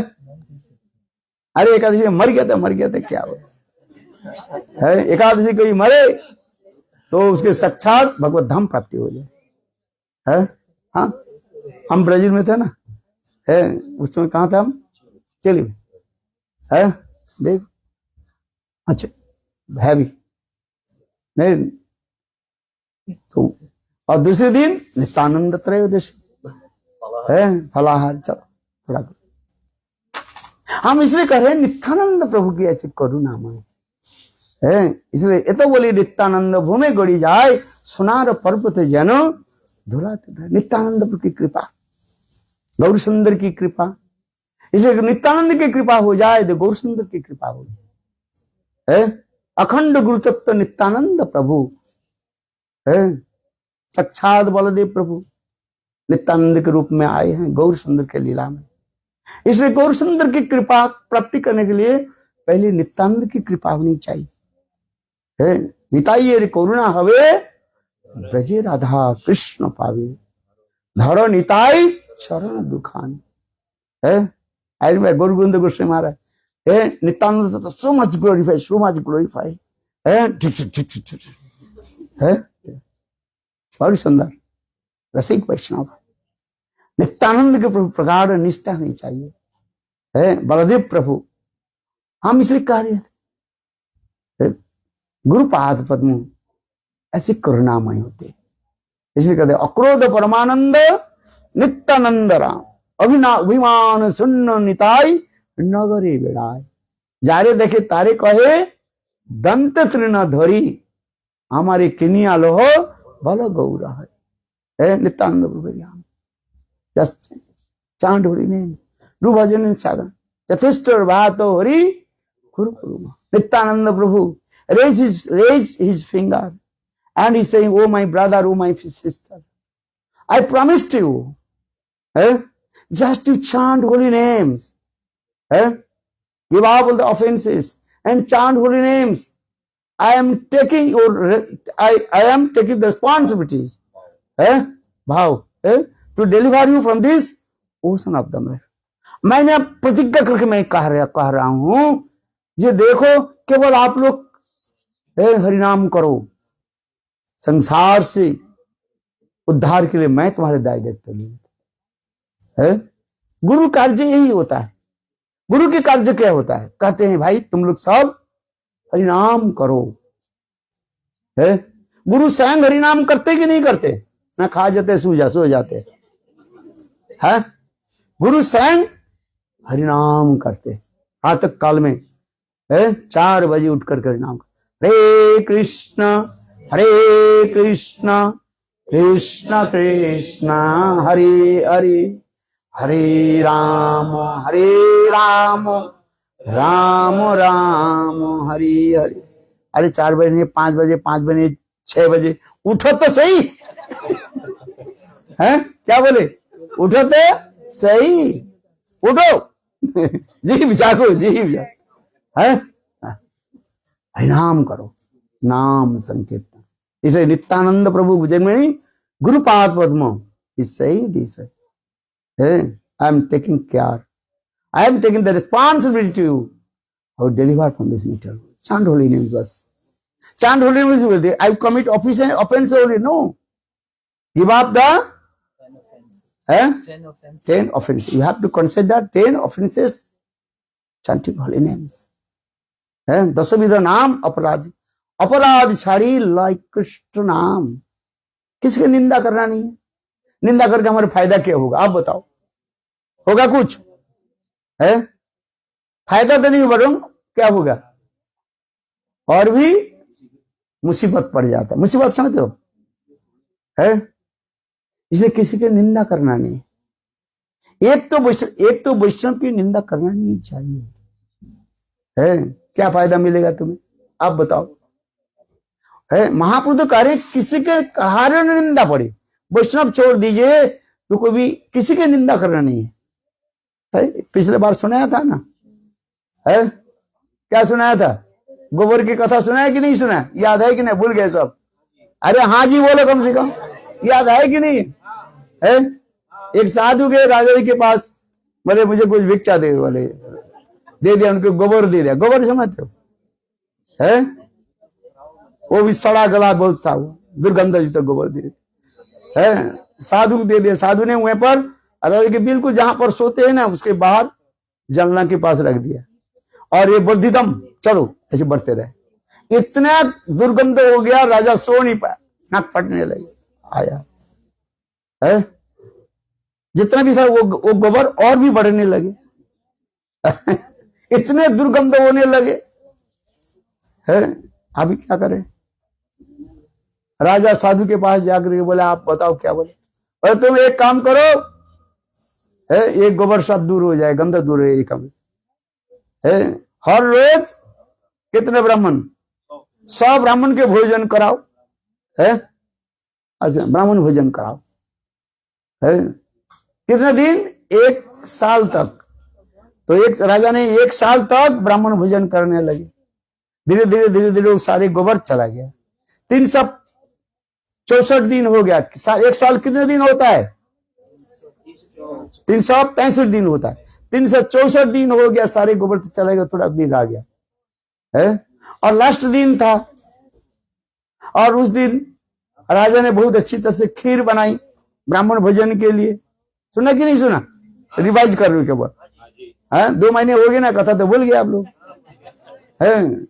अरे एकादशी मर गया था क्या हो है? एकादशी कोई मरे तो उसके साक्षात भगवत धाम प्राप्ति हो जाए है। हाँ, हम ब्राजील में थे ना है, उस समय कहाँ था हम, चलिए है देख, अच्छा है भी नहीं तो। और दूसरे दिन नित्यानंद त्रयोदशी है फलाहार। चलो थोड़ा हम इसलिए कह रहे हैं नित्यानंद प्रभु की ऐसी करुणामय है, इसलिए ये तो बोली नित्यानंद भूमि गड़ी जाए सुनार पर्वत जन धुला। नित्यानंद प्रभु की कृपा, गौर सुंदर की कृपा, इसलिए नित्यानंद की कृपा हो जाए तो गौर सुंदर की कृपा हो जाए। अखंड गुरु तत्व नित्यानंद प्रभु है, साक्षात बलदेव प्रभु नित्यानंद के रूप में आए हैं गौर सुंदर के लीला में। इसलिए गौर सुंदर की कृपा प्राप्ति करने के लिए पहले नित्यानंद की कृपा होनी चाहिए। निताई करुणा हवे ब्रजे राधा कृष्ण पावे, धरो निताई चरण दुखानी है। आई में Gaur Govind Goswami Maharaj Nityanand so much glorify, so much glorify है। बहुत सुंदर रसिक वैष्णव नित्यानंद के प्रभु प्रगाढ़ निष्ठा होनी चाहिए है। बलदेव प्रभु हम इसलिए कह रहे थे गुरुपाद पद्म ऐसे करुणामय होते, इसलिए कहते अक्रोध परमानंद नित्यानंद राम अभिमान सुन्न निताई नगरे बेड़ाय। जारे देखे तारे कहे दंत तृण धरी हमारे किनिया लोह बल गौर है। नित्यानंद प्रभु just chant holy name, do bhajan and sadhana. Chathishtar bhato hari kuru kuru. Nityananda Prabhu raise his finger and he's saying, oh my brother, oh my sister, I promised you just to chant holy names, give up all the offenses and chant holy names. I am taking the responsibilities, bhav, to deliver you from this ocean of the mirror. मैंने अब प्रतिज्ञा करके मैं कह रहा हूं, ये देखो केवल आप लोग हरिनाम करो, संसार से उद्धार के लिए मैं तुम्हारे दायित्व लिए। गुरु कार्य यही होता है। गुरु के कार्य क्या होता है? कहते हैं भाई तुम लोग सब हरिनाम करो। गुरु स्वयं हरिनाम करते कि नहीं करते? ना खा जाते सो जाते है। गुरु स्वयं हरिनाम करते, प्रातः काल में 4 बजे उठकर हरिनाम करते। हरे कृष्ण कृष्ण कृष्ण हरे हरे, हरे राम राम राम हरे हरे। अरे 4 बजे नहीं, 5 बजे, 5 बजे 6 बजे उठो तो सही है। क्या बोले? उठो तो सही, उठो जी जागो जी है। हरिनाम करो, नाम संकीर्तन। इसे नित्यानंद प्रभु जन्मनि गुरुपाद पद्म इज सेइंग दिस है। I am taking care, I am taking the responsibility to deliver from this matter. Chant holy names बस, chant holy names will they I commit offense only? No, give up the 10 offenses. You have to consider 10 offenses chanting holy names. 10 विध नाम अपराध, अपराध छाड़ी like Krishna नाम। किसकी निंदा करना नहीं है। निंदा करके हमारे फायदा क्या होगा? आप बताओ, होगा कुछ है? फायदा तो नहीं होगा, क्या होगा? और भी मुसीबत पड़ जाता है। मुसीबत समझते हो है? इसलिए किसी की निंदा करना नहीं। एक तो वैष्णव की निंदा करना नहीं चाहिए है। क्या फायदा मिलेगा तुम्हें? आप बताओ। है महाप्रभु तो कह रहे किसी के कारण निंदा पड़े, वैष्णव छोड़ दीजिए, तो कोई भी किसी की निंदा करना नहीं है। पिछले बार सुनाया था ना, है क्या सुनाया था? गोबर की कथा सुना है कि नहीं सुना? याद है कि नहीं? भूल गए सब? अरे हाँ जी बोलो, कम से कम याद है कि नहीं है? एक साधु के राजा जी के पास, बोले मुझे कुछ भिक्षा दे, बोले दे दिया, उनको गोबर दे दिया। गोबर समझते हो है? वो भी सड़ा गला बहुत था, वो दुर्गंध जी तक गोबर दे है। साधु को दे दिया। साधु ने वहीं पर राजा के बिल्कुल जहां पर सोते हैं ना, उसके बाहर जंगला के पास रख दिया। और ये वर्धितम चलो ऐसे बढ़ते रहे। इतना दुर्गंध हो गया, राजा सो नहीं पाया, नाक फटने लगे। आया है जितना भी सब वो गोबर और भी बढ़ने लगे इतने दुर्गंध होने लगे है। अभी क्या करें? राजा साधु के पास जाकर के बोले आप बताओ क्या बोले? अरे तुम एक काम करो है, एक गोबर सब दूर हो जाए, गंदा दूर है, एक है। हर रोज कितने ब्राह्मण? 100 ब्राह्मण के भोजन कराओ है। अच्छा, ब्राह्मण भोजन कराओ है। कितने दिन? 1 साल तक। तो एक राजा ने 1 साल तक ब्राह्मण भोजन करने लगे। धीरे धीरे धीरे धीरे वो सारे गोबर चला गया। 364 दिन हो गया। 1 साल कितने दिन होता है? 365 दिन होता है। 364 दिन हो गया, सारे गोबर तो चला गया, थोड़ा दिन आ गया है। और लास्ट दिन था, और उस दिन राजा ने बहुत अच्छी तरह से खीर बनाई ब्राह्मण भोजन के लिए। सुना कि नहीं सुना? रिवाइज कर रहे हो क्या? बात है, 2 महीने हो गए ना, कथा तो भूल गए आप लोग है।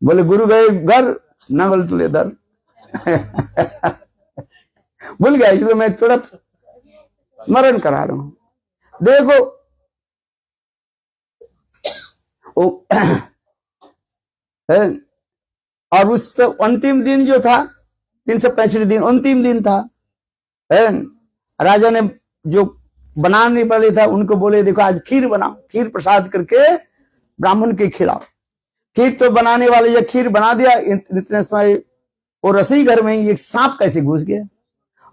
बोले गुरु गए घर, ना बोले तुले दर भूल गया, इसलिए मैं थोड़ा स्मरण करा रहा हूं। देखो है, और उस अंतिम दिन जो था 365 दिन अंतिम दिन था है। राजा ने जो बनाने वाले था उनको बोले देखो आज खीर बनाओ, खीर प्रसाद करके ब्राह्मण के खिलाओ। खीर तो बनाने वाले जब खीर बना दिया, इतने समय वो रसोई घर में ही एक सांप कैसे घुस गया,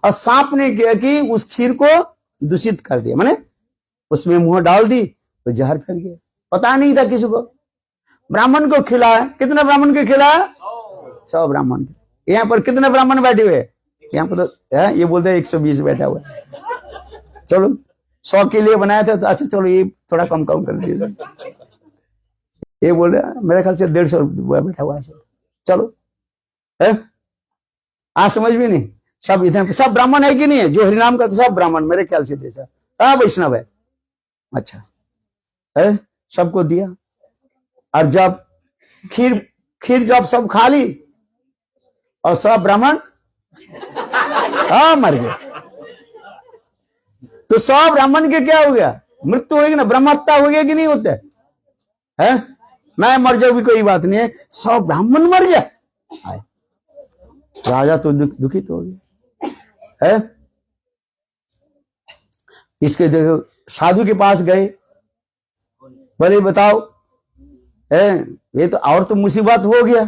और सांप ने किया कि उस खीर को दूषित कर दिया, माने उसमें मुंह डाल दी तो जहर फैल गया। पता नहीं था किसी को। ब्राह्मण को खिलाया। कितने ब्राह्मण को खिलाया? 100 ब्राह्मण। यहाँ पर कितने ब्राह्मण बैठे हुए? यहाँ पर तो ये बोलते हैं 120 बैठा हुआ है। चलो 100 के लिए बनाया था तो अच्छा चलो ये थोड़ा कम कर दीजिए। ये बोल रहे मेरे ख्याल से 150 बैठा हुआ है। चलो है, आज समझ भी नहीं। सब इधर सब ब्राह्मण है कि नहीं है? जो हरिनाम करते सब ब्राह्मण मेरे ख्याल से देसा। हाँ वैष्णव है। अच्छा है, सबको दिया। और जब खीर जब सब खा ली और सब ब्राह्मण मर गए, तो सब ब्राह्मण के क्या हो गया? मृत्यु होगी ना, ब्रह्महत्या हो गया कि नहीं होता है? मैं मर जाऊं भी कोई बात नहीं है, सब ब्राह्मण मर गया। राजा तो दुखित हो गया है। इसके देखो साधु के पास गए, बोले बताओ है, ये तो और तो मुसीबत हो गया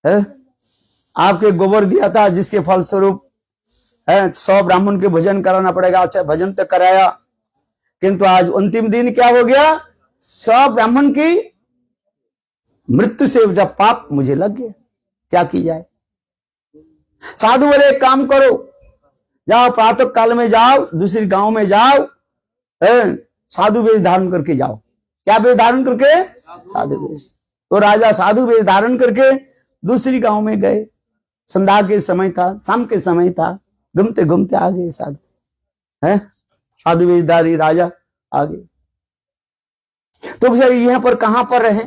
है। आपके गोबर दिया था जिसके फलस्वरूप 100 ब्राह्मण के भोजन कराना पड़ेगा। अच्छा भोजन तो कराया, किंतु आज अंतिम दिन क्या हो गया? 100 ब्राह्मण की मृत्यु से जब पाप मुझे लग गया, क्या की जाए? साधु बोले एक काम करो, जाओ प्रातः काल में जाओ, दूसरी गांव में जाओ, साधु वेश धारण करके जाओ। क्या वेश धारण करके? साधु वेश। तो राजा साधु वेश धारण करके दूसरी गांव में गए। संध्या के समय था, शाम के समय था, घूमते घूमते आ गए साधु है। साधु वेशधारी राजा आ गए। तो यहाँ पर कहां पर रहे?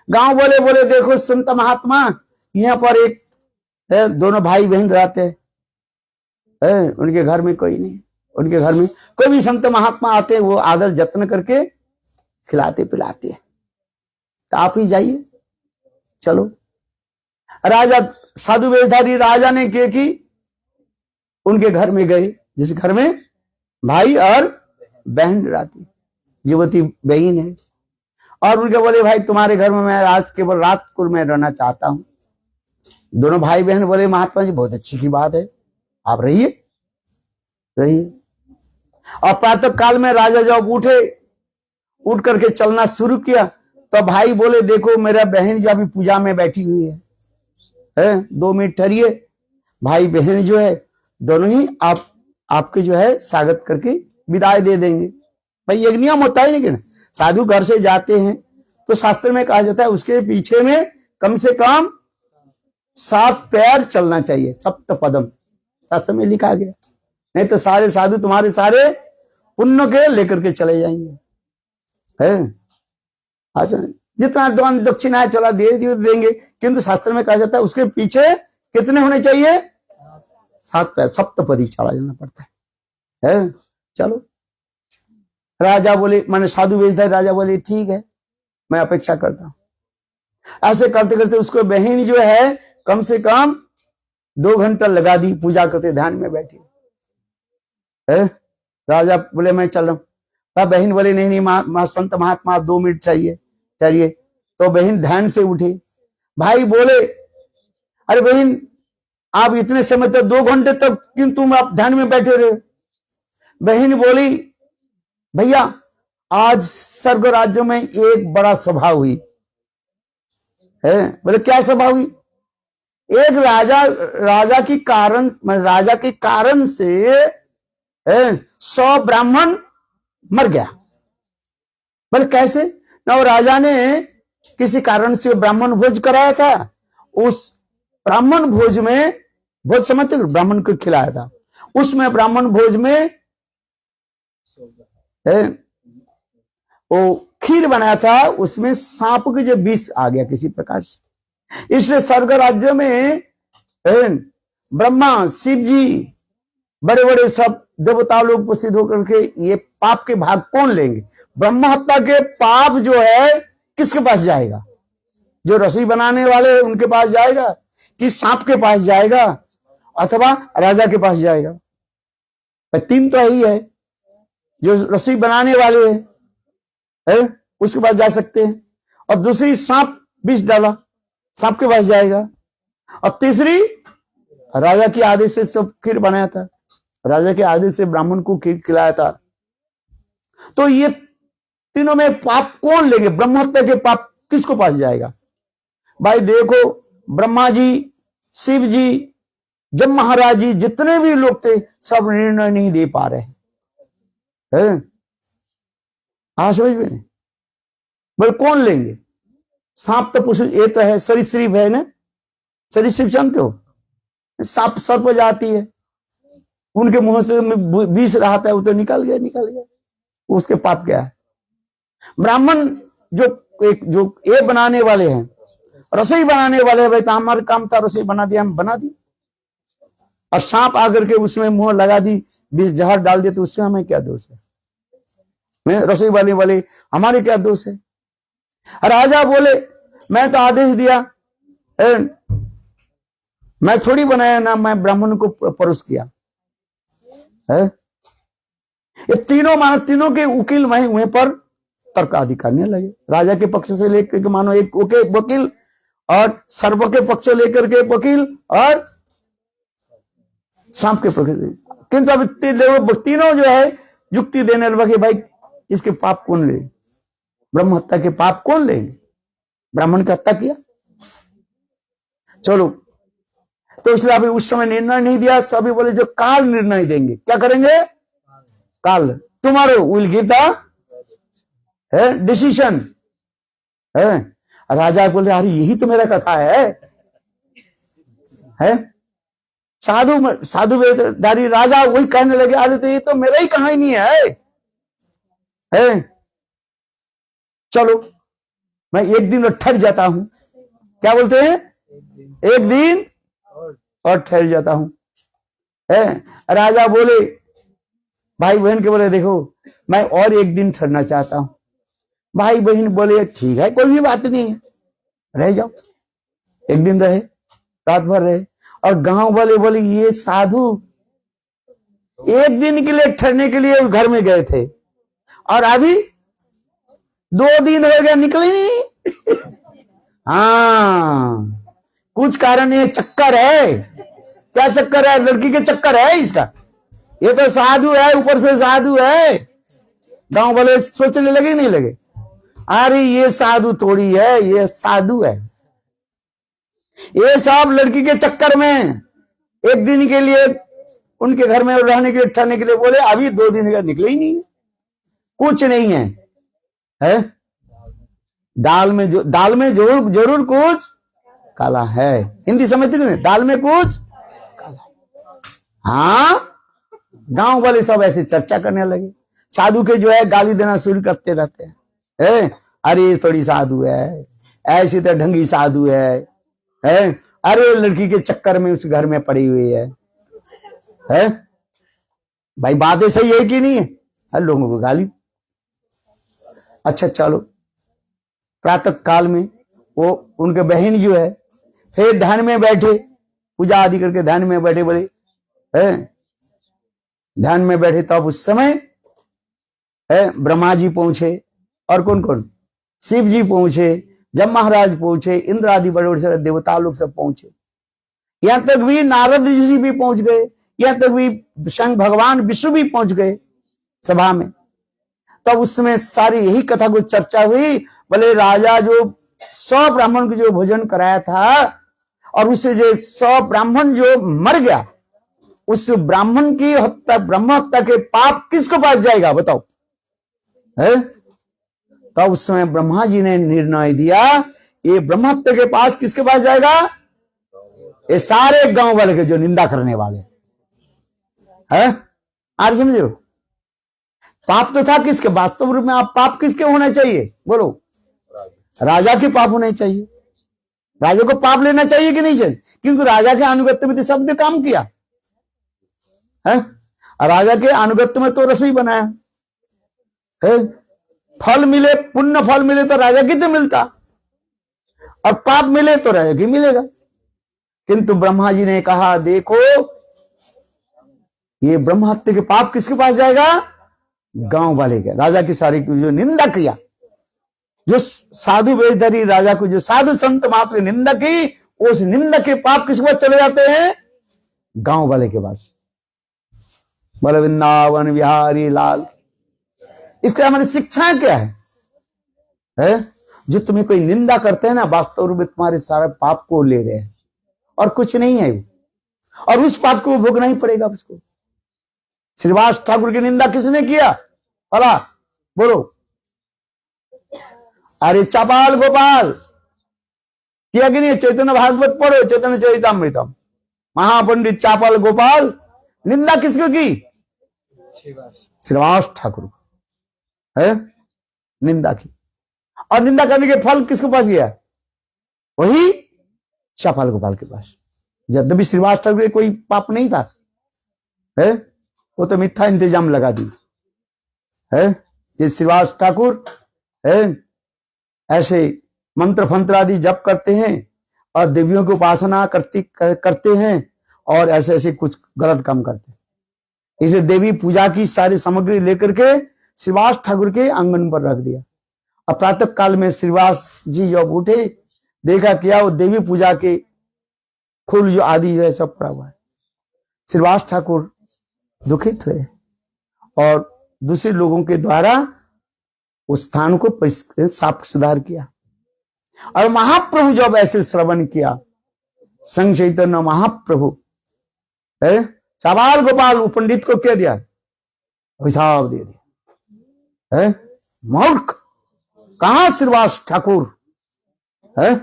गांव बोले देखो संत महात्मा, यहाँ पर एक है, दोनों भाई बहन रहते हैं। उनके घर में कोई नहीं, उनके घर में कोई भी संत महात्मा आते हैं, वो आदर जत्न करके खिलाते पिलाते हैं। तो आप ही जाइए। चलो राजा साधु वेशधारी राजा ने क्या की, उनके घर में गए, जिस घर में भाई और बहन रहती, युवती बहन है। और उनके बोले भाई तुम्हारे घर में मैं आज केवल रात को मैं रहना चाहता हूं। दोनों भाई बहन बोले महात्मा जी बहुत अच्छी की बात है, आप रहिए। और प्रातः काल में राजा जब उठ करके चलना शुरू किया, तो भाई बोले देखो मेरा बहन जो अभी पूजा में बैठी हुई है 2 मिनट ठहरिए। भाई बहन जो है दोनों ही आपके जो है स्वागत करके विदाई दे देंगे। भाई एक नियम होता है लेकिन साधु घर से जाते हैं तो शास्त्र में कहा जाता है उसके पीछे में कम से कम 7 पैर चलना चाहिए, सप्त पदम शास्त्र में लिखा गया। नहीं तो सारे साधु तुम्हारे सारे पुण्य के लेकर के चले जाएंगे है। अच्छा जितना दान दक्षिणा है चला धीरे धीरे देंगे, किंतु शास्त्र में कहा जाता है उसके पीछे कितने होने चाहिए? 7 पैर, सप्तपदी चला जाना पड़ता है। है। चलो, राजा बोले, मैंने साधु भेज दिया। राजा बोले ठीक है, मैं अपेक्षा करता हूं। ऐसे करते करते उसको बहन जो है कम से कम 2 घंटा लगा दी पूजा करते, ध्यान में बैठी है। राजा बोले मैं चल रहा हूं। बहन बोले नहीं नहीं संत महात्मा 2 मिनट चाहिए। तो बहन ध्यान से उठी। भाई बोले अरे बहन, आप इतने समय तक 2 घंटे तक क्यों तुम आप ध्यान में बैठे रहे? बहन बोली भैया, आज स्वर्ग राज्य में एक बड़ा सभा हुई है। बोले क्या सभा हुई? एक राजा के कारण से 100 ब्राह्मण मर गया। बोले कैसे? ना वो राजा ने किसी कारण से ब्राह्मण भोज कराया था। उस ब्राह्मण भोज में, भोज समझते हो, ब्राह्मण को खिलाया था। उसमें ब्राह्मण भोज में वो खीर बनाया था, उसमें सांप के जो विष आ गया किसी प्रकार से। इसलिए स्वर्ग राज्य में ब्रह्मा, शिव जी, बड़े बड़े सब देवता लोग उपस्थित होकर के ये पाप के भाग कौन लेंगे? ब्रह्म हत्या के पाप जो है किसके पास जाएगा? जो रसोई बनाने वाले हैं उनके पास जाएगा, कि सांप के पास जाएगा, अथवा राजा के पास जाएगा? 3 तो यही है, जो रसोई बनाने वाले हैं उसके पास जा सकते हैं, और दूसरी सांप विष डाला, सांप के पास जाएगा, और तीसरी राजा के आदेश से सब खीर बनाया था, राजा के आदेश से ब्राह्मण को खीर खिलाया था। तो ये तीनों में पाप कौन लेंगे? ब्रह्म हत्या के पाप किसको पास जाएगा? भाई देखो, ब्रह्मा जी, शिव जी, जब महाराज जी, जितने भी लोग थे, सब निर्णय नहीं दे पा रहे हैं। समझ में? बोले कौन लेंगे? सांप तो पशु, ये तो है सरीसृप है ना, सरीसृप जानते हो? सांप सर्प जाती है, उनके मुंह से विष रहता है, वो तो निकल गया। उसके पाप क्या है? ब्राह्मण जो ये बनाने वाले हैं, रसोई बनाने वाले हैं, भाई तो हमारा काम था रसोई बना दिया, हम बना दी, और सांप आकर के उसमें मुंह लगा दी, विष जहर डाल दिया, तो उसमें हमें क्या दोष है? रसोई वाले हमारे क्या दोष है? राजा बोले मैं तो आदेश दिया, मैं थोड़ी बनाया ना, मैं ब्राह्मण को परोस किया है। ये तीनों के वकील वहीं पर तर्क आदि करने लगे। राजा के पक्ष से लेकर के मानो एक वकील, और सर्प के पक्ष से लेकर के वकील, और सांप के पक्ष। किंतु अब तीनों जो है युक्ति देने लगे, भाई इसके पाप कौन ले? ब्रह्म हत्या के पाप कौन लेंगे? ब्राह्मण की हत्या किया। चलो, तो इसलिए अभी उस समय निर्णय नहीं दिया। सभी बोले जो काल निर्णय देंगे। क्या करेंगे? काल, tomorrow will give the decision है। राजा बोले अरे यही तो मेरा कथा है? साधु वेदधारी राजा वही कहने लगे, अरे तो ये तो मेरा ही कहानी है। चलो, मैं एक दिन ठहर जाता हूं। क्या बोलते हैं? एक दिन और ठहर जाता हूं। राजा बोले, भाई बहन के बोले देखो मैं और एक दिन ठहरना चाहता हूं। भाई बहन बोले ठीक है, कोई भी बात नहीं है, रह जाओ। एक दिन रहे, रात भर रहे। और गांव वाले बोले ये साधु एक दिन के लिए ठहरने के लिए घर में गए थे, और अभी 2 दिन हो गया, निकले नहीं। हाँ, कुछ कारण ये चक्कर है। क्या चक्कर है? लड़की के चक्कर है इसका। ये तो साधु है, ऊपर से साधु है। गांव वाले सोचने लगे नहीं लगे, अरे ये साधु थोड़ी है, ये साधु है। ये सब लड़की के चक्कर में एक दिन के लिए उनके घर में रहने के लिए, ठहरने के लिए बोले, अभी 2 दिन का निकले ही नहीं, कुछ नहीं है। दाल में जरूर कुछ काला है। हिंदी समझते नहीं? दाल में कुछ काला। हाँ, गांव वाले सब ऐसे चर्चा करने लगे। साधु के जो है गाली देना शुरू करते रहते हैं। अरे थोड़ी साधु है, ऐसी तो ढंगी साधु है। अरे लड़की के चक्कर में उस घर में पड़ी हुई है। भाई बातें सही है कि नहीं है? हर लोगों को गाली। अच्छा चलो, प्रातः काल में वो उनके बहन जो है फिर ध्यान में बैठे, पूजा आदि करके ध्यान में बैठे, बोले है ध्यान में बैठे। तब उस समय है ब्रह्मा जी पहुंचे, और कौन कौन, शिव जी पहुंचे, जब महाराज पहुंचे, इंद्र आदि बड़े बड़े सारे देवता लोग सब पहुंचे, यहां तक भी नारद जी भी पहुंच गए, यहां तक भी स्वयं भगवान विष्णु भी पहुंच गए सभा में। तब उस समय सारी यही कथा को चर्चा हुई। बोले राजा जो 100 ब्राह्मण को जो भोजन कराया था, और उससे जो 100 ब्राह्मण जो मर गया, उस ब्राह्मण की हत्या, ब्रह्म हत्या के पाप किसको पास जाएगा बताओ? है? तब उस समय ब्रह्मा जी ने निर्णय दिया, ये ब्रह्म हत्या के पास किसके पास जाएगा? ये सारे गांव वाले के जो निंदा करने वाले है। आज समझो, पाप तो था किसके? वास्तव रूप में आप पाप किसके होना चाहिए बोलो? राजा के पाप होने चाहिए। राजा को पाप लेना चाहिए कि नहीं चाहिए? क्योंकि राजा के अनुगत्य में तो सबने काम किया है। राजा के अनुगत्य में तो रसोई बनाया है। फल मिले, पुण्य फल मिले तो राजा की तो मिलता, और पाप मिले तो राजा की मिलेगा। किंतु ब्रह्मा जी ने कहा देखो, ये ब्रह्म हत्या के पाप किसके पास जाएगा? गांव वाले के। राजा की सारी जो निंदा किया, जो साधु वेशधारी राजा को जो साधु संत मात्र निंदा की, उस निंदा के पाप किसके पास चले जाते हैं? गांव वाले के पास। बोले वृंदावन बिहारी लाल। इसके हमारी शिक्षा क्या है? जो तुम्हें कोई निंदा करते हैं ना, वास्तव रूप में तुम्हारे सारे पाप को ले रहे हैं, और कुछ नहीं है वो, और उस पाप को भोगना ही पड़ेगा उसको। श्रीवास ठाकुर की निंदा किसने किया भला बोलो? अरे चपाल गोपाल किया कि नहीं? चैतन्य भागवत पढ़ो, चैतन्य चरितामृतम, महापंडित चापाल गोपाल निंदा किसको की? श्रीवास ठाकुर को है निंदा की। और निंदा करने के फल किसके पास गया? वही चापाल गोपाल के पास। यद्यपि श्रीवास ठाकुर के कोई पाप नहीं था है, वो तो मिथ्या इंतजाम लगा दी है। ये श्रीवास ठाकुर है ऐसे मंत्र फंत्र आदि जप करते हैं, और देवियों की उपासना करते हैं, और ऐसे ऐसे कुछ गलत काम करते हैं। इसे देवी पूजा की सारी सामग्री लेकर के श्रीवास ठाकुर के आंगन पर रख दिया। और प्रातः काल में श्रीवास जी जब उठे, देखा क्या वो देवी पूजा के फूल जो आदि जो है सब पड़ा हुआ है। श्रीवास ठाकुर दुखित हुए, और दूसरे लोगों के द्वारा उस स्थान को साफ सुधार किया। और महाप्रभु जब ऐसे श्रवण किया, संघ चैतन्य महाप्रभु चाबाल गोपाल पंडित को क्या दिया? अभिशाप दे दिया है। मूर्ख, कहां श्रीवास ठाकुर है?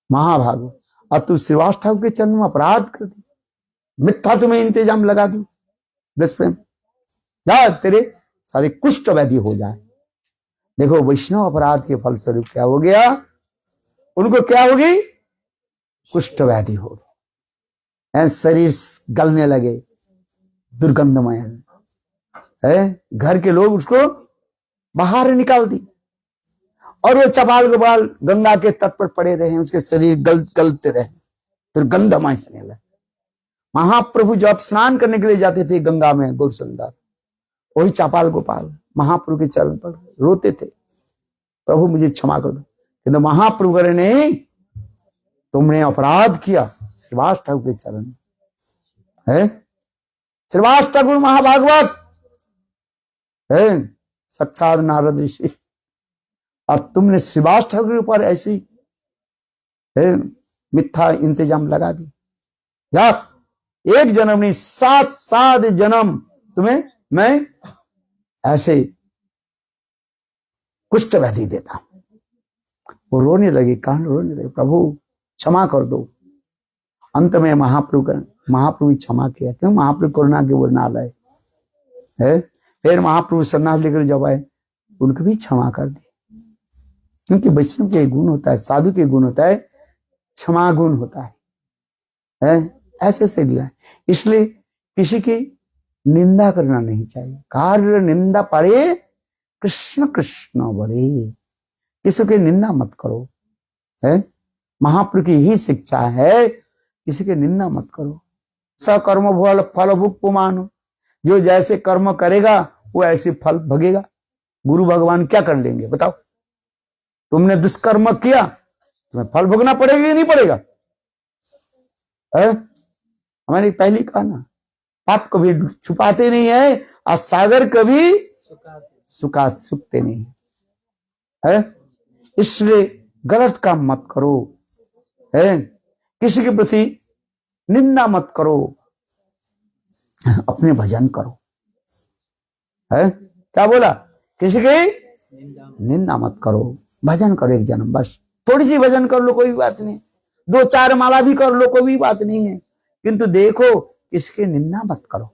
महाभागु, और तू श्रीवास ठाकुर के चरण में अपराध कर दी, मिथ्या तुम्हें इंतजाम लगा दी। प्रेम जा, तेरे सारे कुष्ठ व्याधि हो जाए। देखो वैष्णव अपराध के फलस्वरूप क्या हो गया? उनको क्या होगी? कुष्ठ व्याधि होगी, शरीर गलने लगे, दुर्गंधमय है। घर के लोग उसको बाहर निकाल दी, और वो चपाल गोपाल गंगा के तट पर पड़े रहे, उसके शरीर गलते रहे, दुर्गंधमय होने लगे। महाप्रभु जब स्नान करने के लिए जाते थे गंगा में गौरसुंदर, वही चापाल गोपाल महाप्रभु के चरण पर रोते थे, प्रभु मुझे क्षमा कर दो। किंतु महाप्रभु करे नहीं, तुमने अपराध किया श्रीवास ठाकुर के चरण है। श्रीवास ठाकुर महाभागवत है, साक्षात नारद ऋषि, और तुमने श्रीवास ठाकुर के ऊपर ऐसी मिथ्या इंतजाम लगा दी। या एक जन्म नहीं, 7 जन्म तुम्हें मैं ऐसे कुष्ठ व्याधि देता। वो रोने लगे, कान रोने लगे, प्रभु क्षमा कर दो। अंत में महाप्रभु क्षमा किया। क्यों? महाप्रभु करुणा के वो नाल है। फिर महाप्रभु सन्यास लेकर जब आए, उनको भी क्षमा कर दी। क्योंकि वैष्णव के गुण होता है, साधु के गुण होता है, क्षमा गुण होता है। ऐसे से दिया। इसलिए किसी की निंदा करना नहीं चाहिए। कार्य निंदा पड़े कृष्ण कृष्ण बोले, किसी की निंदा मत करो, है महाप्रभु की ही शिक्षा है, किसी की निंदा मत करो। सकर्म फल फल भुक पुमानो, जो जैसे कर्म करेगा वो ऐसे फल भोगेगा। गुरु भगवान क्या कर लेंगे बताओ? तुमने दुष्कर्म किया, तुम्हें फल भोगना पड़ेगा या नहीं पड़ेगा? हमारी पहली कहा ना, पाप कभी छुपाते नहीं है और सागर कभी सुखते नहीं है। इसलिए गलत काम मत करो, है किसी के प्रति निंदा मत करो, अपने भजन करो। है क्या बोला? किसी की निंदा मत करो, भजन करो एक जन्म, बस थोड़ी सी भजन कर लो कोई बात नहीं, 2-4 माला भी कर लो कोई बात नहीं है, किंतु देखो किसी की निंदा मत करो।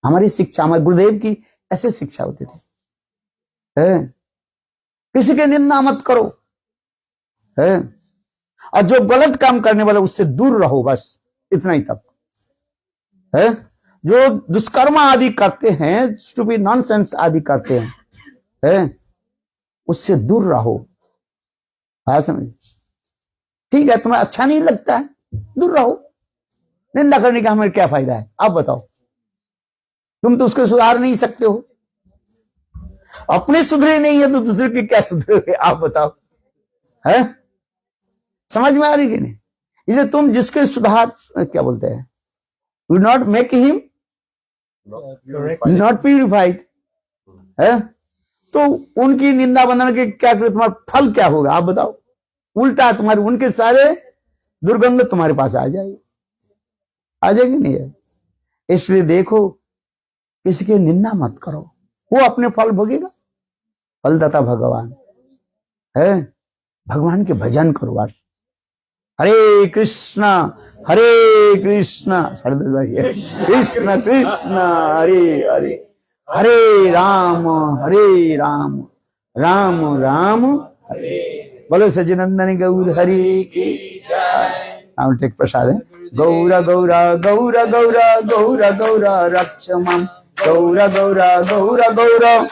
हमारी शिक्षा, हमारे गुरुदेव की ऐसे शिक्षा होती थी, है किसी की निंदा मत करो, है और जो गलत काम करने वाला उससे दूर रहो, बस इतना ही तक है। जो दुष्कर्म आदि करते हैं, स्टूपिड नॉनसेंस आदि करते हैं, है उससे दूर रहो। हाँ समझ, ठीक है तुम्हें अच्छा नहीं लगता है, दूर रहो, निंदा करने का हमें क्या फायदा है? आप बताओ, तुम तो उसको सुधार नहीं सकते हो, अपने सुधरे नहीं है तो दूसरे के क्या सुधरे? आप बताओ, है समझ में आ रही कि नहीं? इसलिए तुम जिसके सुधार क्या बोलते हैं, will not make him not purified, है तो उनकी निंदा बनाने के क्या करे, तुम्हारा फल क्या होगा? आप बताओ, उल्टा तुम्हारे उनके सारे दुर्गंध तुम्हारे पास आ जाएगी, आ जाएगी नहीं है। इसलिए देखो किसी की निंदा मत करो, वो अपने फल भोगेगा, फलदाता भगवान है। भगवान के भजन करो बस, हरे कृष्णा कृष्ण कृष्ण हरे हरे, हरे राम राम राम हरे। बोलो सचिनंदन गौर हरि की जय। टेक प्रसाद है। गौरा गौरा गौरा गौरा गौरा गौरा रक्ष माम, गौरा गौरा गौरा गौरा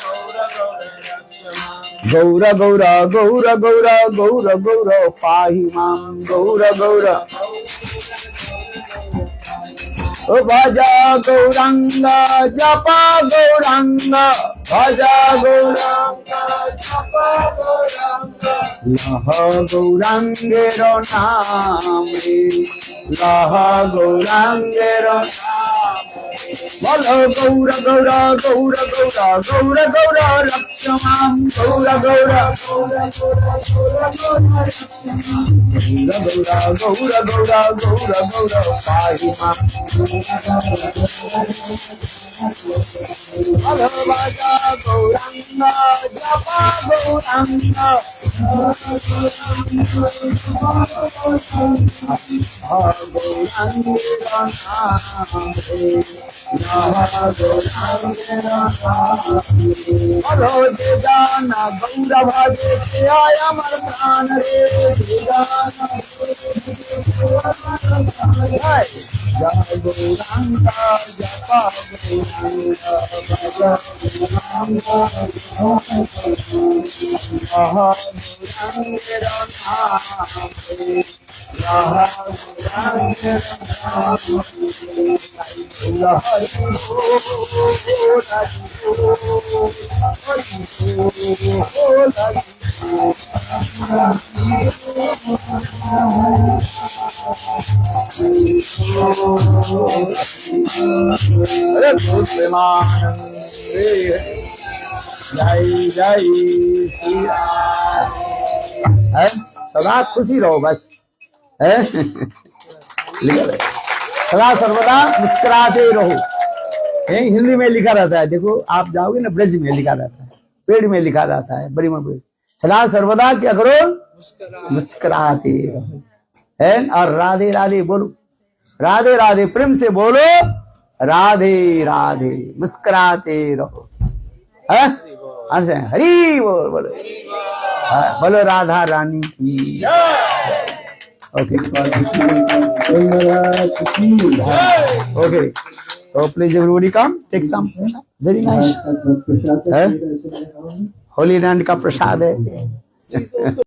गौरा गौरा गौरा गौरा गौरा गौरा पाहि माम, गौरा गौरा ओ भजा गौरांग जपा गौरांग, भजा गौरांग जपा गौरांग, लह गौरांगेर नामे, लह गौरांगेर बोलो गौरा गौरा गौरा गौरा गौरा गौरा रक्ष माम, गौरा गौरा गौरा गौरा गौरा गौरा रक्ष माम, गौरा गौरा गौरा गौरा गौरा पाहि माम, बोलो भजा गौरांग जपा गौरांग, बोलो जे जाना गौरा भाजे से आया मर प्राण रे, जे जाना जय गौरांग जपा जय जय श्री राम। सदा खुशी रहो बस, है सदा सर्वदा मुस्कुराते रहो। हिंदी में लिखा रहता है, देखो आप जाओगे ना ब्रज में लिखा रहता है, पेड़ में लिखा रहता है, बड़ी बड़ी सदा सर्वदा क्या करो, मुस्कुराते रहो, है। और राधे राधे बोलो, राधे राधे प्रेम से बोलो, राधे राधे मुस्कुराते रहो, है हरी बोल बोलो, बोलो राधा रानी की okay okay. So please everybody come, take some. Very nice. Holi land का प्रसाद है।